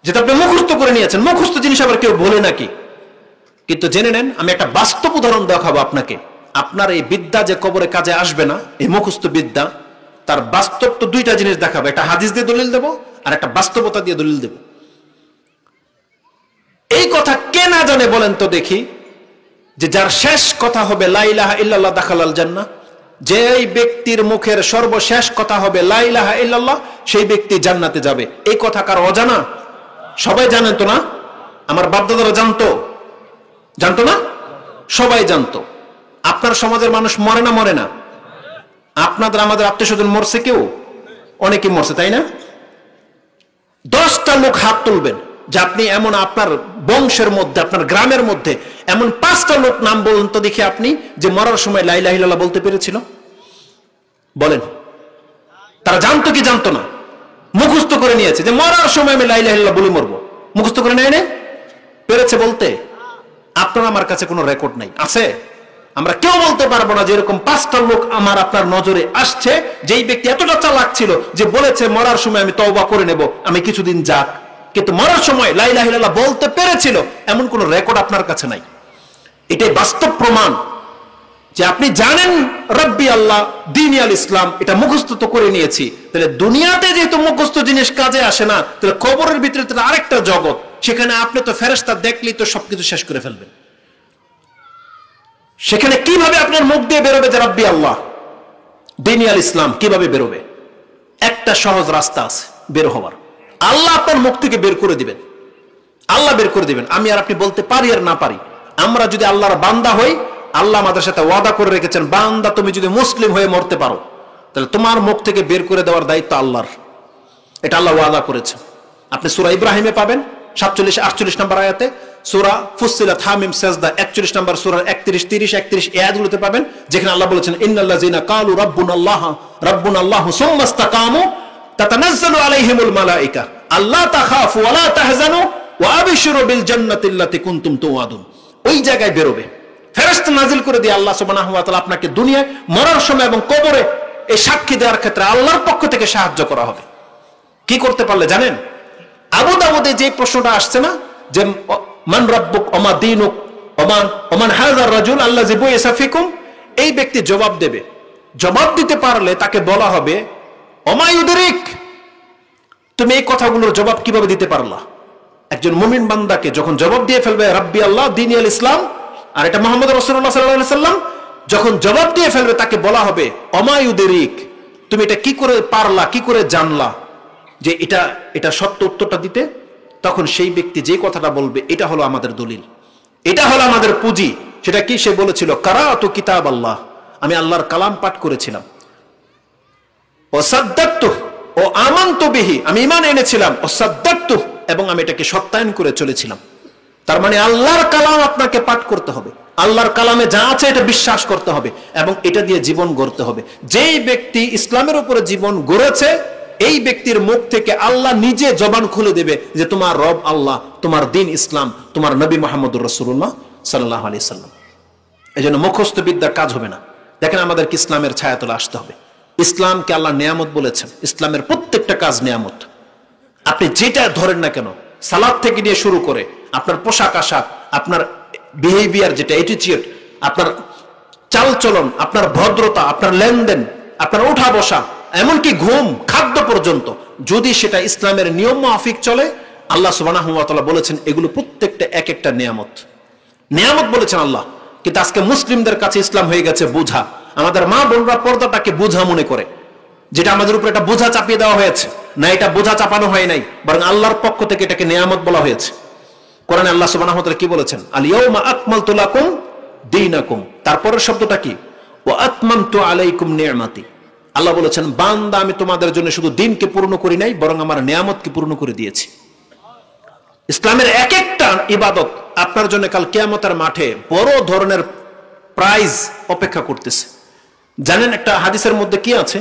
যেটা আপনি মুখস্থ করে নিয়েছেন। মুখস্থ জিনিস আবার কেউ বলে নাকি? কিন্তু জেনে নেন, আমি একটা বাস্তব উদাহরণ দেখাবো আপনাকে। আপনার এই বিদ্যা যে কবরে কাজে আসবে না, এই মুখস্থ বিদ্যা, তার বাস্তব তো দুইটা জিনিস দেখাবো। একটা হাদিস দিয়ে দলিল দেবো, আর একটা বাস্তবতা দিয়ে দলিল দেব। এই কথা কে না জানে বলেন তো দেখি, যে যার শেষ কথা হবে লা ইলাহা ইল্লাল্লাহ দাখালাল জান্নাহ, যেই ব্যক্তির মুখের সর্বশেষ কথা হবে লা ইলাহা ইল্লাল্লাহ, সেই ব্যক্তি জান্নাতে যাবে। এই কথা কার অজানা? সবাই জানেন তো না? আমার বাপদাদারা জানতো না? সবাই জানতো। আপনার সমাজের মানুষ মরে না? মরে না? আপনাদের আমাদের আত্মীয় স্বজন মরছে? কেউ? অনেকে মরছে, তাই না? 10টা লোক হাত তুলবেন যে আপনি এমন, আপনার বংশের মধ্যে, আপনার গ্রামের মধ্যে এমন 5টা লোক নাম বলুন তো দেখি আপনি, যে মরার সময় লা ইলাহা ইল্লাল্লাহ বলতে পেরেছিল। বলেন, তারা জানতো কি জানতো না? মুখস্থ করে নিয়েছে যে মরার সময় আমি লা ইলাহা ইল্লাল্লাহ বলে মরবো। মুখস্থ করে নেয় না? পেরেছে বলতে? আপনার আমার কাছে কোনো রেকর্ড নাই। আছে? আমরা কেউ বলতে পারবো না যে এরকম 5টা লোক আমার আপনার নজরে আসছে, যেই ব্যক্তি এতটা চালাক ছিল যে বলেছে মরার সময় আমি তওবা করে নেব, আমি কিছুদিন যাক, কিন্তু মরার সময় লা ইলাহা ইল্লাল্লাহ বলতে পেরেছিল, এমন কোন রেকর্ড আপনার কাছে নাই। এটাই বাস্তব প্রমাণ যে আপনি জানেন রব্বি আল্লাহ, দ্বীন আল ইসলাম, এটা মুখস্থ তো করে নিয়েছি। তাহলে দুনিয়াতে যেহেতু মুখস্থ জিনিস কাজে আসে না, তাহলে কবরের ভিতরে তো আরেকটা জগৎ, সেখানে আপনি তো ফেরেশতা দেখলেই তো সবকিছু শেষ করে ফেলবেন। সেখানে কিভাবে আপনার মুখ দিয়ে বেরোবে যে রব্বি আল্লাহ, দ্বীন আল ইসলাম? কিভাবে বেরোবে? একটা সহজ রাস্তা আছে বের হওয়ার। আল্লাহ আপনার মুখ থেকে বের করে দিবেন। আল্লাহ বের করে দিবেন। আমি আর আপনি বলতে পারি আর না পারি। আমরা যদি আল্লাহর বান্দা হই, আল্লাহ আমাদের সাথে ওয়াদা করে রেখেছেন, বান্দা তুমি যদি মুসলিম হয়ে মরতে পারো, তাহলে তোমার মুখ থেকে বের করে দেওয়ার দায়িত্ব আল্লাহর। এটা আল্লাহ ওয়াদা করেছে। আপনি সূরা ইব্রাহিমে পাবেন 47-48 নম্বর আয়াতে, সূরা ফুসসিলাত হামিম সাজদা 41 নম্বর সূরার 31, 30, 31 এই আয়াতগুলোতে পাবেন, যেখানে আল্লাহ বলেছেন ইন্নাল্লাযিনা ক্বালু রাব্বুনাল্লাহু সুম্মা ইসতাকামু তাতানাজ্জালু আলাইহিমুল মালায়েকা আল্লা তাখাফু ওয়া লা তাহজানু ওয়া আবশিরু বিল জান্নাতিল্লাতী কুনতুম তুআদুন। ওই জায়গায় বেরোবে, ফেরেশতা নাজিল করে দিয়ে আল্লাহ সুবহানাহু ওয়া তাআলা আপনাকে দুনিয়ায় মরার সময় এবং কবরে এই সাক্ষী দেওয়ার ক্ষেত্রে আল্লাহর পক্ষ থেকে সাহায্য করা হবে। কি করতে পারলে জানেন? আবু দাউদে যে প্রশ্নটা আসছে না, যে মান রাব্বুক ওমা দীনুক ওমান হাযার রাজুল আল্লাযী বুইসা ফিকুম, এই ব্যক্তি জবাব দেবে। জবাব দিতে পারলে তাকে বলা হবে ওমা ইউদরিক, তুমি এই কথাগুলোর জবাব কিভাবে দিতে পারলা? একজন মুমিন বান্দাকে যখন জবাব দিয়ে ফেলবে রাব্বি আল্লাহ, দ্বীন আল ইসলাম, আর এটা মুহাম্মদ রাসূলুল্লাহ সাল্লাল্লাহু আলাইহি সাল্লাম, যখন জবাব দিয়ে ফেলবে তাকে বলা হবে ওমা ইউদরিক, তুমি এটা কি করে পারলা, কি করে জানলা যে এটা সত্য উত্তরটা দিতে? তখন সেই ব্যক্তি যে কথাটা বলবে, এটা হলো আমাদের দলিল, এটা হলো আমাদের পুঁজি। সেটা কি? সে বলেছিল কারাতু কিতাব আল্লাহ, আমি আল্লাহর কালাম পাঠ করেছিলাম, ও সাদ্দাকতু ও আমানতু বিহি, আমি ঈমান এনেছিলাম, ও সাদ্দাকতু, এবং আমি এটাকে সত্যায়ন করে চলেছিলাম। তার মানে আল্লাহর কালাম আপনাকে পাঠ করতে হবে, আল্লাহর কালামে যা আছে এটা বিশ্বাস করতে হবে, এবং এটা দিয়ে জীবন গড়তে হবে। যেই ব্যক্তি ইসলামের উপরে জীবন গড়েছে, এই ব্যক্তির মুখ থেকে আল্লাহ নিজে জবান খুলে দেবে যে তোমার রব আল্লাহ, তোমার দ্বীন ইসলাম, তোমার নবী মুহাম্মদুর রাসূলুল্লাহ সাল্লাল্লাহু আলাইহি সাল্লাম। এই জন্য মুখস্থ বিদ্যার কাজ হবে না। দেখেন, আমাদেরকে ইসলামের ছায়াতলে আসতে হবে। ইসলামকে আল্লাহ নিয়ামত বলেছেন, ইসলামের প্রত্যেকটা কাজ নিয়ামত। আপনি যেটা ধরেন না কেন, সালাত থেকে নিয়ে শুরু করে আপনার পোশাক আশাক, আপনার বিহেভিয়ার, যেটা অ্যাটিটিউড, আপনার চালচলন, আপনার ভদ্রতা, আপনার লেনদেন, আপনার ওঠা বসা, এমনকি ঘুম, খাদ্য পর্যন্ত, যদি সেটা ইসলামের নিয়ম মাফিক চলে, আল্লাহ সুবহানাহু ওয়া তাআলা বলেছেন এগুলো প্রত্যেকটা এক একটা নিয়ামত। নিয়ামত বলেছেন আল্লাহ। কিন্তু আজকে মুসলিমদের কাছে ইসলাম হয়ে গেছে বোঝা। আমাদের মা বোনরা পর্দাটাকে বোঝা মনে করে, যেটা আমাদের উপর একটা বোঝা চাপিয়ে দেওয়া হয়েছে। না, এটা বোঝা চাপানো হয় নাই, বরং আল্লাহর পক্ষ থেকে এটাকে নিয়ামত বলা হয়েছে। কোরআনে আল্লাহ সুবহানাহু ওয়া তাআলা কি বলেছেন? আল ইয়াউমা আকমালতু লাকুম দীনাকুম, তারপরের শব্দটা কি? ওয়া আতমামতু আলাইকুম নি'মাতি। আল্লাহ বলেছেন, বান্দা আমি তোমাদের জন্য শুধু দিনকে পূর্ণ করি নাই, বরং আমার নিয়ামতকে পূর্ণ করে দিয়েছি। ইসলামের এক একটা ইবাদত আপনার জন্য কাল কিয়ামতের মাঠে বড় ধরনের প্রাইজ অপেক্ষা করতেছে। জানেন একটা হাদিসের মধ্যে কি আছে?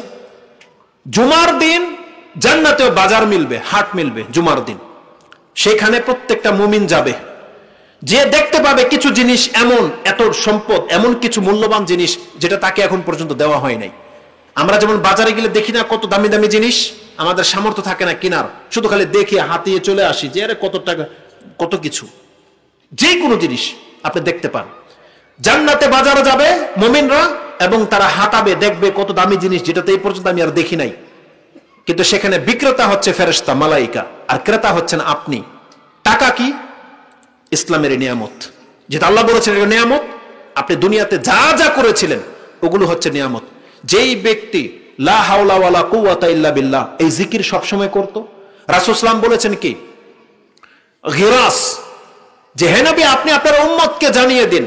জুমার দিন জান্নাতে বাজার মিলবে, হাট মিলবে জুমার দিন। সেখানে প্রত্যেকটা মুমিন যাবে, যে দেখতে পাবে কিছু জিনিস এমন, এত সম্পদ, এমন কিছু মূল্যবান জিনিস যেটা তাকে এখন পর্যন্ত দেওয়া হয় নাই। আমরা যেমন বাজারে গেলে দেখি না কত দামি দামি জিনিস, আমাদের সামর্থ্য থাকে না কেনার, শুধু খালি দেখে হাতিয়ে চলে আসি যে আরে কত টাকা, কত কিছু। যে কোনো জিনিস আপনি দেখতে পান। জান্নাতে বাজারে যাবে মুমিনরা এবং তারা হাতাবে, দেখবে কত দামি জিনিস যেটাতে এই পর্যন্ত আমি আর দেখি নাই। কিন্তু সেখানে বিক্রেতা হচ্ছে ফেরেশতা মালাইকা, আর ক্রেতা হচ্ছেন আপনি। টাকা কি? ইসলামের নিয়ামত, যেটা আল্লাহ বলেছেন এটা নিয়ামত। আপনি দুনিয়াতে যা যা করেছিলেন ওগুলো হচ্ছে নিয়ামত। যেই ব্যক্তি লা হাওলা ওয়ালা কুওয়াতা ইল্লা বিল্লাহ এই জিকির সবসময় করত, রাসূল সাল্লাল্লাহু আলাইহি ওয়াসাল্লাম বলেছেন কি গিরাস, যে হে নবী আপনি আপনার উম্মতকে জানিয়ে দিন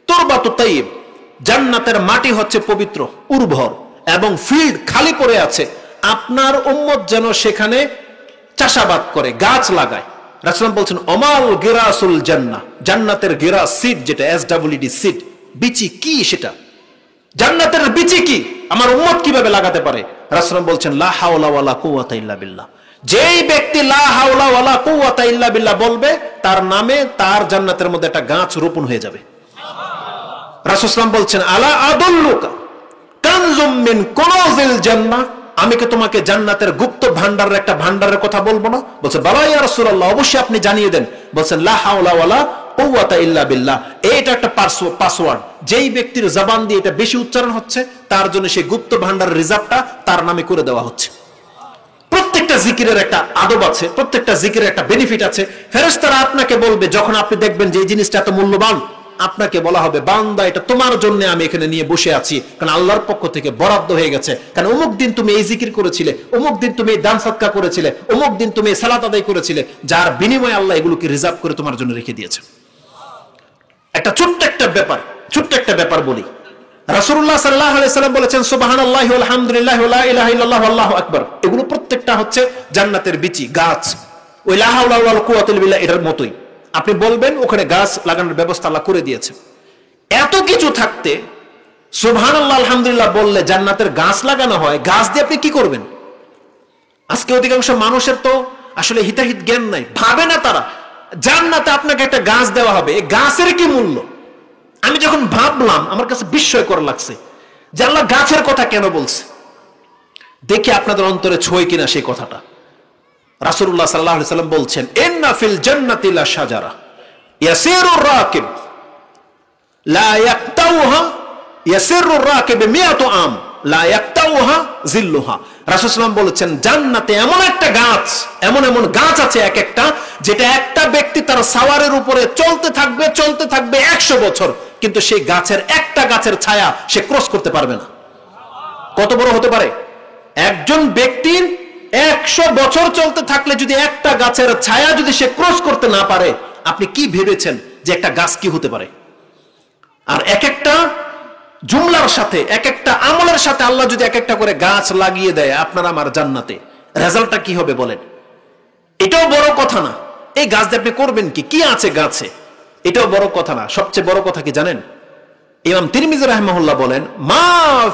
তুরবাতু তাইয়্যিব, জান্নাতের মাটি হচ্ছে পবিত্র উর্বর এবং ফিল্ড খালি পড়ে আছে, আপনার উম্মত যেন সেখানে চাষাবাদ করে, গাছ লাগায়। রাসূল বলছেন ওমাল গিরাসুল জান্নাহ, জান্নাতের গিরাস সিড, যেটা SWD সিড, বিচি কি সেটা? জান্নাতের বিচি কি আমার উম্মত কিভাবে লাগাতে পারে? রাসূল বলছেন লা হাওলা ওয়ালা কুওয়াতা ইল্লা বিল্লাহ। যেই ব্যক্তি লা হাওলা ওয়ালা কুওয়াতা ইল্লা বিল্লাহ বলবে তার নামে তার জান্নাতের মধ্যে একটা গাছ রোপণ হয়ে যাবে। রাসূল সাল্লাল্লাহু বলছেন আলা আদুল্লুকা কানজুম মিন কুনুজিল জান্নাহ, আমি কি তোমাকে জান্নাতের গুপ্ত ভান্ডারের একটা ভান্ডারের কথা বলবো না? বলছে বালা ইয়া রাসূলুল্লাহ, অবশ্যই আপনি জানিয়ে দেন। বলছেন লা হাওলা ওয়ালা কুওয়াতা ইল্লা বিল্লাহ, এটা একটা পাসওয়ার্ড। যেই ব্যক্তির জবান দিয়ে এটা বেশি উচ্চারণ হচ্ছে তার জন্য সেই গুপ্ত ভান্ডারের রিজার্ভটা তার নামে করে দেওয়া হচ্ছে। প্রত্যেকটা জিকিরের একটা আদব আছে, প্রত্যেকটা জিকিরের একটা বেনিফিট আছে। ফেরেশতারা আপনাকে বলবে যখন আপনি দেখবেন যে এই জিনিসটা এত মূল্যবান, আপনাকে বলা হবে বান্দা এটা তোমার জন্য আমি এখানে নিয়ে বসে আছি, কারণ আল্লাহর পক্ষ থেকে বরাদ্দ হয়ে গেছে। কারণ অমুক দিন তুমি এই জিকির করেছিলে, অমুক দিন তুমি এই দান সদকা করেছিলে, অমুক দিন তুমি এই সালাত আদায় করেছিলে, যার বিনিময়ে আল্লাহ এগুলোকে রিজার্ভ করে তোমার জন্য রেখে দিয়েছে। একটা ছোট্ট একটা ব্যাপার বলি। রাসূলুল্লাহ সাল্লাল্লাহু আলাইহি সাল্লাম বলেছেন সুবহানাল্লাহি ওয়াল হামদুলিল্লাহি ওয়া লা ইলাহা ইল্লাল্লাহু আল্লাহু আকবার, এগুলো প্রত্যেকটা হচ্ছে জান্নাতের বিচি, গাছ। ওই লা হাওলা ওয়ালা কুওয়াতা ইল্লা বিল্লাহ এটার মতোই আপনি বলবেন, ওখানে গাছ লাগানোর ব্যবস্থা আল্লাহ করে দিয়েছে। এত কিছু থাকতে সুবহানাল্লাহ আলহামদুলিল্লাহ বললে জান্নাতের গাছ লাগানো হয়, গাছ দিয়ে আপনি কি করবেন? আজকে অধিকাংশ মানুষের তো আসলে হিতাহিত জ্ঞান নাই, ভাবে না তারা জান্নাতে আপনাকে একটা গাছ দেওয়া হবে, এই গাছের কি মূল্য। আমি যখন ভাবলাম আমার কাছে বিস্ময়কর লাগছে যে আল্লাহ গাছের কথা কেন বলছে। দেখি আপনাদের অন্তরে ছোঁয় কিনা সেই কথাটা। রাসূলুল্লাহ সাল্লাল্লাহু আলাইহি সাল্লাম বলছেন ইন্না ফিল জান্নাতি লা শাজারা ইয়াসিরুর রাকিব লা ইয়াক্তাউহা ইয়াসিরুর রাকিব মিয়াতু আম লা ইয়াক্তাউহা জিল্লুহা। রাসূল সাল্লাল্লাহু আলাইহি বলেছেন জান্নাতে এমন একটা গাছ, এমন গাছ আছে এক একটা, যেটা একটা ব্যক্তি তার সাওয়ারের উপরে চলতে থাকবে 100 বছর, কিন্তু সেই গাছের একটা গাছের ছায়া সে ক্রস করতে পারবে না। কত বড় হতে পারে? একজন ব্যক্তির 100 বছর চলতে থাকলে যদি একটা গাছের ছায়া যদি সে ক্রস করতে না পারে, আপনি কি ভেবেছেন যে একটা গাছ কি হতে পারে? আর এক একটা জুমলার সাথে, এক একটা আমলের সাথে আল্লাহ যদি এক একটা করে গাছ লাগিয়ে দেয় আপনার আমার জান্নাতে, রেজাল্টটা কি হবে বলেন? এটাও বড় কথা না। এই গাছ দিয়ে আপনি করবেন কি? কি আছে গাছে? এটাও বড় কথা না। সবচেয়ে বড় কথা কি জানেন? ইমাম তিরমিজি রাহিমাহুল্লাহ বলেন মা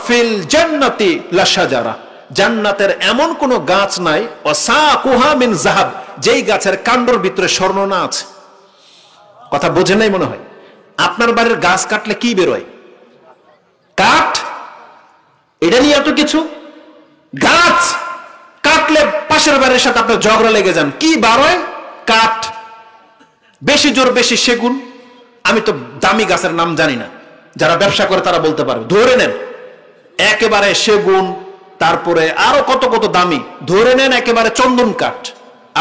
ফিল জান্নাতি লা শাজারা, জান্নাতের এমন কোন গাছ নাই ওয়াসাকুহা মিন যাহাব, যেই গাছের কাণ্ডর ভিতরে স্বর্ণ না আছে। কথা বোঝেন নাই মনে হয়। আপনার বাড়ির গাছ কাটলে কি বেরোয়? কাঠ। এটা নিয়ে এত কিছু। গাছ কাটলে পাশের বাড়ির সাথে আপনার ঝগড়া লেগে যান, কি বারোয়? কাঠ। বেশি জোর বেশি সেগুন। আমি তো দামি গাছের নাম জানি না, যারা ব্যবসা করে তারা বলতে পারবে। ধরে নেন একেবারে সেগুন, তারপরে আরো কত কত দামি, ধরে নেন একেবারে চন্দন কাঠ।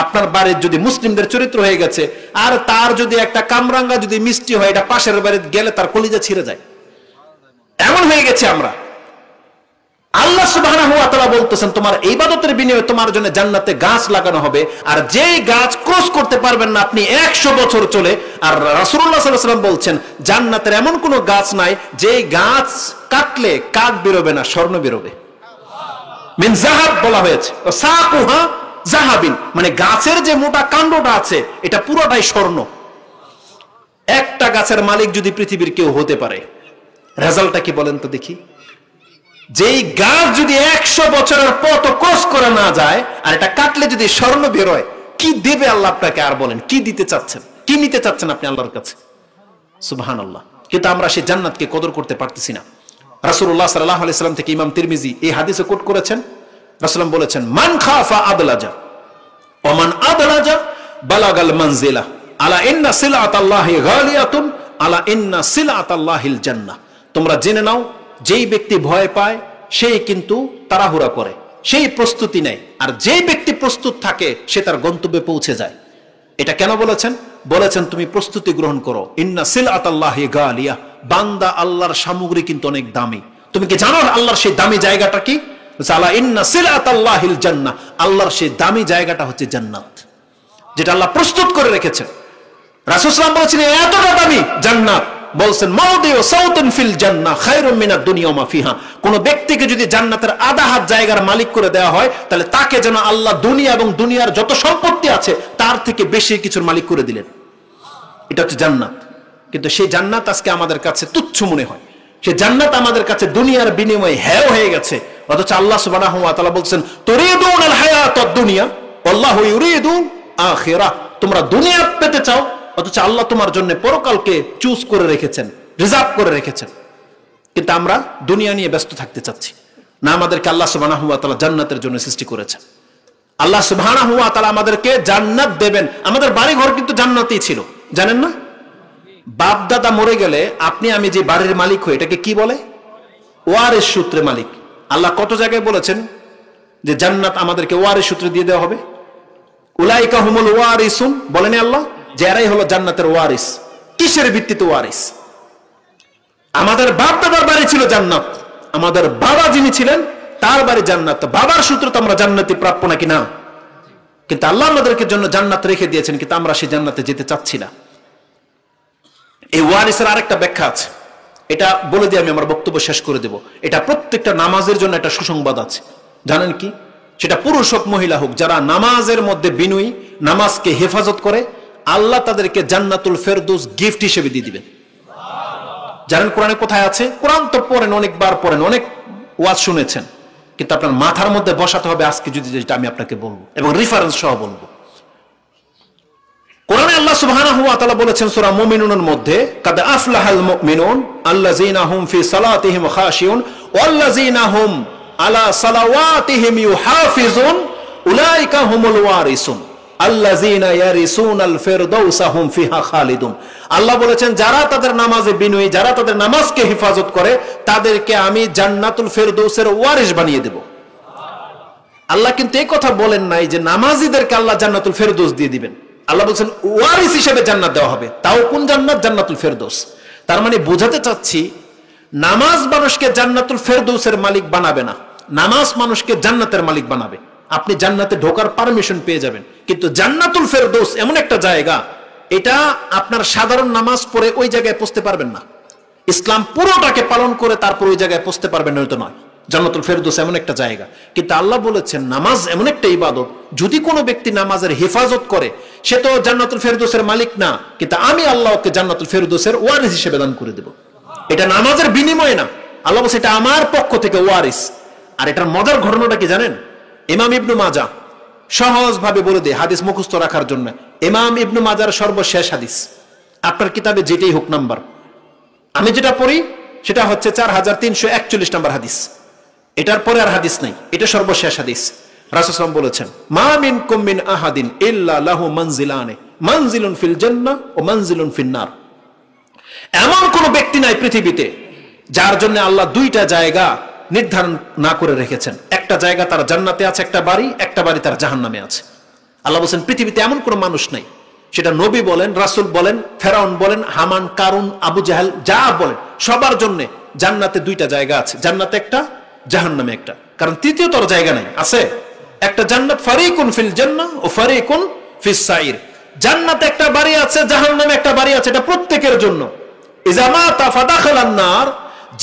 আপনার বাড়ির যদি মুসলিমদের চরিত্র হয়ে গেছে, আর তার যদি একটা কামরাঙ্গা যদি মিষ্টি হয়, এটা পাশের বাড়িতে গেলে তার কলিজা ছিঁড়ে যায়। এমন হয়ে গেছে আমরা। আল্লাহ সুবহানাহু ওয়া তাআলা বলতেছেন তোমার ইবাদতের বিনিময়ে তোমার জন্য জান্নাতে গাছ লাগানো হবে, আর যেই গাছ ক্রস করতে পারবেন না আপনি 100 বছর চলে। আর রাসূলুল্লাহ সাল্লাল্লাহু আলাইহি ওয়াসাল্লাম বলছেন জান্নাতের এমন কোন গাছ নাই যেই গাছ কাটলে কাঠ বেরোবে না, স্বর্ণ বেরোবে। মিন যাহাব বলা হয়েছে, সাকুহা যাহাবিন, মানে গাছের যে মোটা কাণ্ডটা আছে এটা পুরোটাই স্বর্ণ। একটা গাছের মালিক যদি পৃথিবীর কেউ হতে পারে, রেজাল্টটা কি বলেন তো দেখি? যেই গাছ যদি 100 বছরের পথ ক্রস করে না যায়, আর এটা কাটলে যদি স্বর্ণ বেরোয়, কি দেবে আল্লাহ আপনাকে? আর বলেন কি দিতে চাচ্ছেন, কি নিতে চাচ্ছেন আপনি আল্লাহর কাছে? সুবহানাল্লাহ। কিন্তু আমরা সেই জান্নাতকে কদর করতে পারতেছি না। রাসূলুল্লাহ সাল্লাল্লাহু আলাইহি সাল্লাম থেকে ইমাম তিরমিজি এই হাদিসে কোট করেছেন, রাসূলুল্লাহ বলেছেন মান খাফা আদলাজা ওয়া মান আদলাজা বালাগাল মানজিলা আলা ইন্না সিলাতাল্লাহি গালিয়াতুন আলা ইন্না সিলাতাল্লাহিল জান্নাহ। তোমরা জেনে নাও, যেই ব্যক্তি ভয় পায় সেই কিন্তু তাড়াহুড়া করে, সেই প্রস্তুতি নেয়, আর যেই ব্যক্তি প্রস্তুত থাকে সে তার গন্তব্যে পৌঁছে যায়। এটা কেন বলেছেন? বলেছেন তুমি প্রস্তুতি গ্রহণ করো। ইন্না সিলাতাল্লাহি গালিয়া, বান্দা আল্লাহর সামগ্রী কিন্তু অনেক দামি। তুমি কি জানো আল্লাহর সেই দামি জায়গাটা কি? আলা ইন্না সিলাতাল্লাহিল জান্নাহ, আল্লাহর সেই দামি জায়গাটা হচ্ছে জান্নাত, যেটা আল্লাহ প্রস্তুত করে রেখেছেন। রাসূল সাল্লাল্লাহু আলাইহি ওয়াসাল্লাম বলেছেন এতটা দামি জান্নাত, বলছেন মাউদিউ সাউতিন ফিল জান্নাহ খায়রুম মিনাদ দুনিয়া ওয়া মা ফিহা। কোন ব্যক্তিকে যদি জান্নাতের আধা হাত জায়গার মালিক করে দেওয়া হয়, তাহলে তাকে যেন আল্লাহ দুনিয়া এবং দুনিয়ার যত সম্পত্তি আছে তার থেকে বেশি কিছুর মালিক করে দিলেন। এটা হচ্ছে জান্নাত। কিন্তু সেই জান্নাত আজকে আমাদের কাছে তুচ্ছ মনে হয়, সেই জান্নাত আমাদের কাছে দুনিয়ার বিনিময়ে হেয় হয়ে গেছে। অথচ আল্লাহ সুবহানাহু ওয়া তাআলা বলছেন তুরিদুনাল হায়াতাদ দুনিয়া ওয়াল্লাহু ইউরিদু আখিরাহ। তোমরা দুনিয়া পেতে চাও, অথচ আল্লাহ তোমার জন্য পরকালকে চুজ করে রেখেছেন, রিজার্ভ করে রেখেছেন। কিন্তু আমরা দুনিয়া নিয়ে ব্যস্ত থাকতে চাচ্ছি না। আমাদেরকে আল্লাহ সুবহানাহু ওয়া তাআলা জান্নাতের জন্য সৃষ্টি করেছেন। আল্লাহ সুবহানাহু ওয়া তাআলা আমাদেরকে জান্নাত দেবেন। আমাদের বাড়ি ঘর কিন্তু জান্নাতেই ছিল, জানেন না? বাপ দাদা মরে গেলে আপনি আমি যে বাড়ির মালিক হই, এটাকে কি বলে? ওয়ারিস সূত্রে মালিক। আল্লাহ কত জায়গায় বলেছেন যে জান্নাত আমাদেরকে ওয়ারিস সূত্রে দিয়ে দেওয়া হবে। উলাইকা হুমুল ওয়ারিসুন, বলেন আল্লাহ, যারাই হলো জান্নাতের ওয়ারিস। কিসের ভিত্তিতে ওয়ারিস? আমাদের বাপ দাদার বাড়ি ছিল জান্নাত, আমাদের বাবা যিনি ছিলেন তার বাড়ি জান্নাত। বাবার সূত্রে তো আমরা জান্নাতি প্রাপ্য নাকি না? কিন্তু আল্লাহ আমাদেরকে জন্য জান্নাত রেখে দিয়েছেন, কিন্তু আমরা সেই জান্নাতে যেতে চাচ্ছি না। এই ওয়ারিসের আরেকটা ব্যাখ্যা আছে, এটা বলে দিয়ে আমি আমার বক্তব্য শেষ করে দেব। এটা প্রত্যেকটা নামাজের জন্য একটা সুসংবাদ আছে। জানেন কি? সেটা পুরুষ হোক মহিলা হোক, যারা নামাজের মধ্যে বিনয়ী, নামাজকে হেফাজত করে, আল্লাহ তাদেরকে জান্নাতুল ফেরদৌস গিফট হিসেবে দিয়ে দিবেন। জানেন কোরআনে কোথায় আছে? কোরআন তো পড়েন, অনেকবার পড়েন, অনেক ওয়াজ শুনেছেন, কিন্তু আপনার মাথার মধ্যে বসাতে হবে আজকে যদি যেটা আমি আপনাকে বলবো, এবং রেফারেন্স সহ বলবো। কোরআনে আল্লাহ সুবহানাহু ওয়া তাআলা বলেছেন সূরা মুমিনুনের মধ্যে, কাদ আফলাহাল মুমিনুন আল্লাযীনা হুম ফি সালাতিহিম খাশিউন ওয়াল্লাযীনা হুম আলা সালাওয়াতিহিম ইউহাফিজুন উলাইকা হুমুল ওয়ারিসুন আল্লাযীনা ইয়ারিসুনাল ফিরদাউসা হুম ফিহা খালিদুন। আল্লাহ বলেছেন যারা তাদের নামাজে বিনয়ী, যারা তাদের নামাজকে হেফাজত করে, তাদেরকে আমি জান্নাতুল ফেরদৌসের ওয়ারিস বানিয়ে দেব। আল্লাহ কিন্তু এই কথা বলেন নাই যে নামাজীদেরকে আল্লাহ জান্নাতুল ফেরদৌস দিয়ে দিবেন। আল্লাহ বলছেন ওয়ারিস হিসেবে জান্নাত দেওয়া হবে। তাও কোন জান্নাত? জান্নাতুল ফেরদৌস। তার মানে বোঝাতে চাচ্ছি, নামাজ মানুষকে জান্নাতুল ফেরদৌসের মালিক বানাবে না, নামাজ মানুষকে জান্নাতের মালিক বানাবে। আপনি জান্নাতে ঢোকার পারমিশন পেয়ে যাবেন, কিন্তু জান্নাতুল ফেরদৌস এমন একটা জায়গা, এটা আপনার সাধারণ নামাজ পড়ে ওই জায়গায় পৌঁছতে পারবেন না। ইসলাম পুরোটাকে পালন করে তারপর ওই জায়গায় পৌঁছতে পারবেন, নয়তো নয়। জান্নাতুল ফেরদৌস এমন একটা জায়গা। কিন্তু আল্লাহ বলেছেন নামাজ এমন একটা ইবাদত, যদি কোনো ব্যক্তি নামাজের হেফাজত করে সে তো জান্নাতুল ফেরদৌসের মালিক না, কিন্তু আমি আল্লাহ ওকে জান্নাতুল ফেরদৌসের ওয়ারিস হিসেবে দান করে দেব। এটা নামাজের বিনিময়ে না, আল্লাহ বলছে এটা আমার পক্ষ থেকে ওয়ারিস। আর এটার মজার ঘটনাটা কি জানেন? ইমাম ইবনু মাজাহ, সহজ ভাবে বলে দেয় হাদিস মুখস্থ রাখার জন্য, ইমাম ইবনু মাজাহর সর্বশেষ হাদিস, আপনার কিতাবে যেটাই হোক নাম্বার, আমি যেটা পড়ি সেটা হচ্ছে 4341 নাম্বার হাদিস। এটার পরে আর হাদিস নাই, এটা সর্বশেষ হাদিস। রাসূল সাল্লাল্লাহু আলাইহি ওয়াসাল্লাম বলেছেন মা মিনকুম মিন আহাদিন ইল্লা লাহু মানজিলানে, মানজিলুন ফিল জান্নাহ ওয়া মানজিলুন ফিন নার। এমন কোন ব্যক্তি নাই পৃথিবীতে যার জন্য আল্লাহ দুইটা জায়গা নির্ধারণ না করে রেখেছেন। একটা জায়গা তার জান্নাতে আছে, একটা বাড়ি তার জাহান্নামে আছে। আল্লাহ বলেন পৃথিবীতে এমন কোন মানুষ নাই, সেটা নবী বলেন, রাসূল বলেন, ফেরাউন বলেন, হামান, কারুন, আবু জাহেল, যা বলেন, সবার জন্য জান্নাতে দুইটা জায়গা আছে, জান্নাতে একটা, জাহান্নামে একটা। কারণ তৃতীয়তর জায়গা নাই। আছে একটা জান্নাত, ফারিকুন ফিল জান্নাহ ও ফারিকুন ফিস সাইর। জান্নাতে একটা বাড়ি আছে, জাহান্নামে একটা বাড়ি আছে, এটা প্রত্যেকের জন্য। ইযা মাতা ফাদাখালান নার,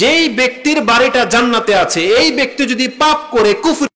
যেই ব্যক্তির বাড়িটা জান্নাতে আছে, এই ব্যক্তি যদি পাপ করে কুফর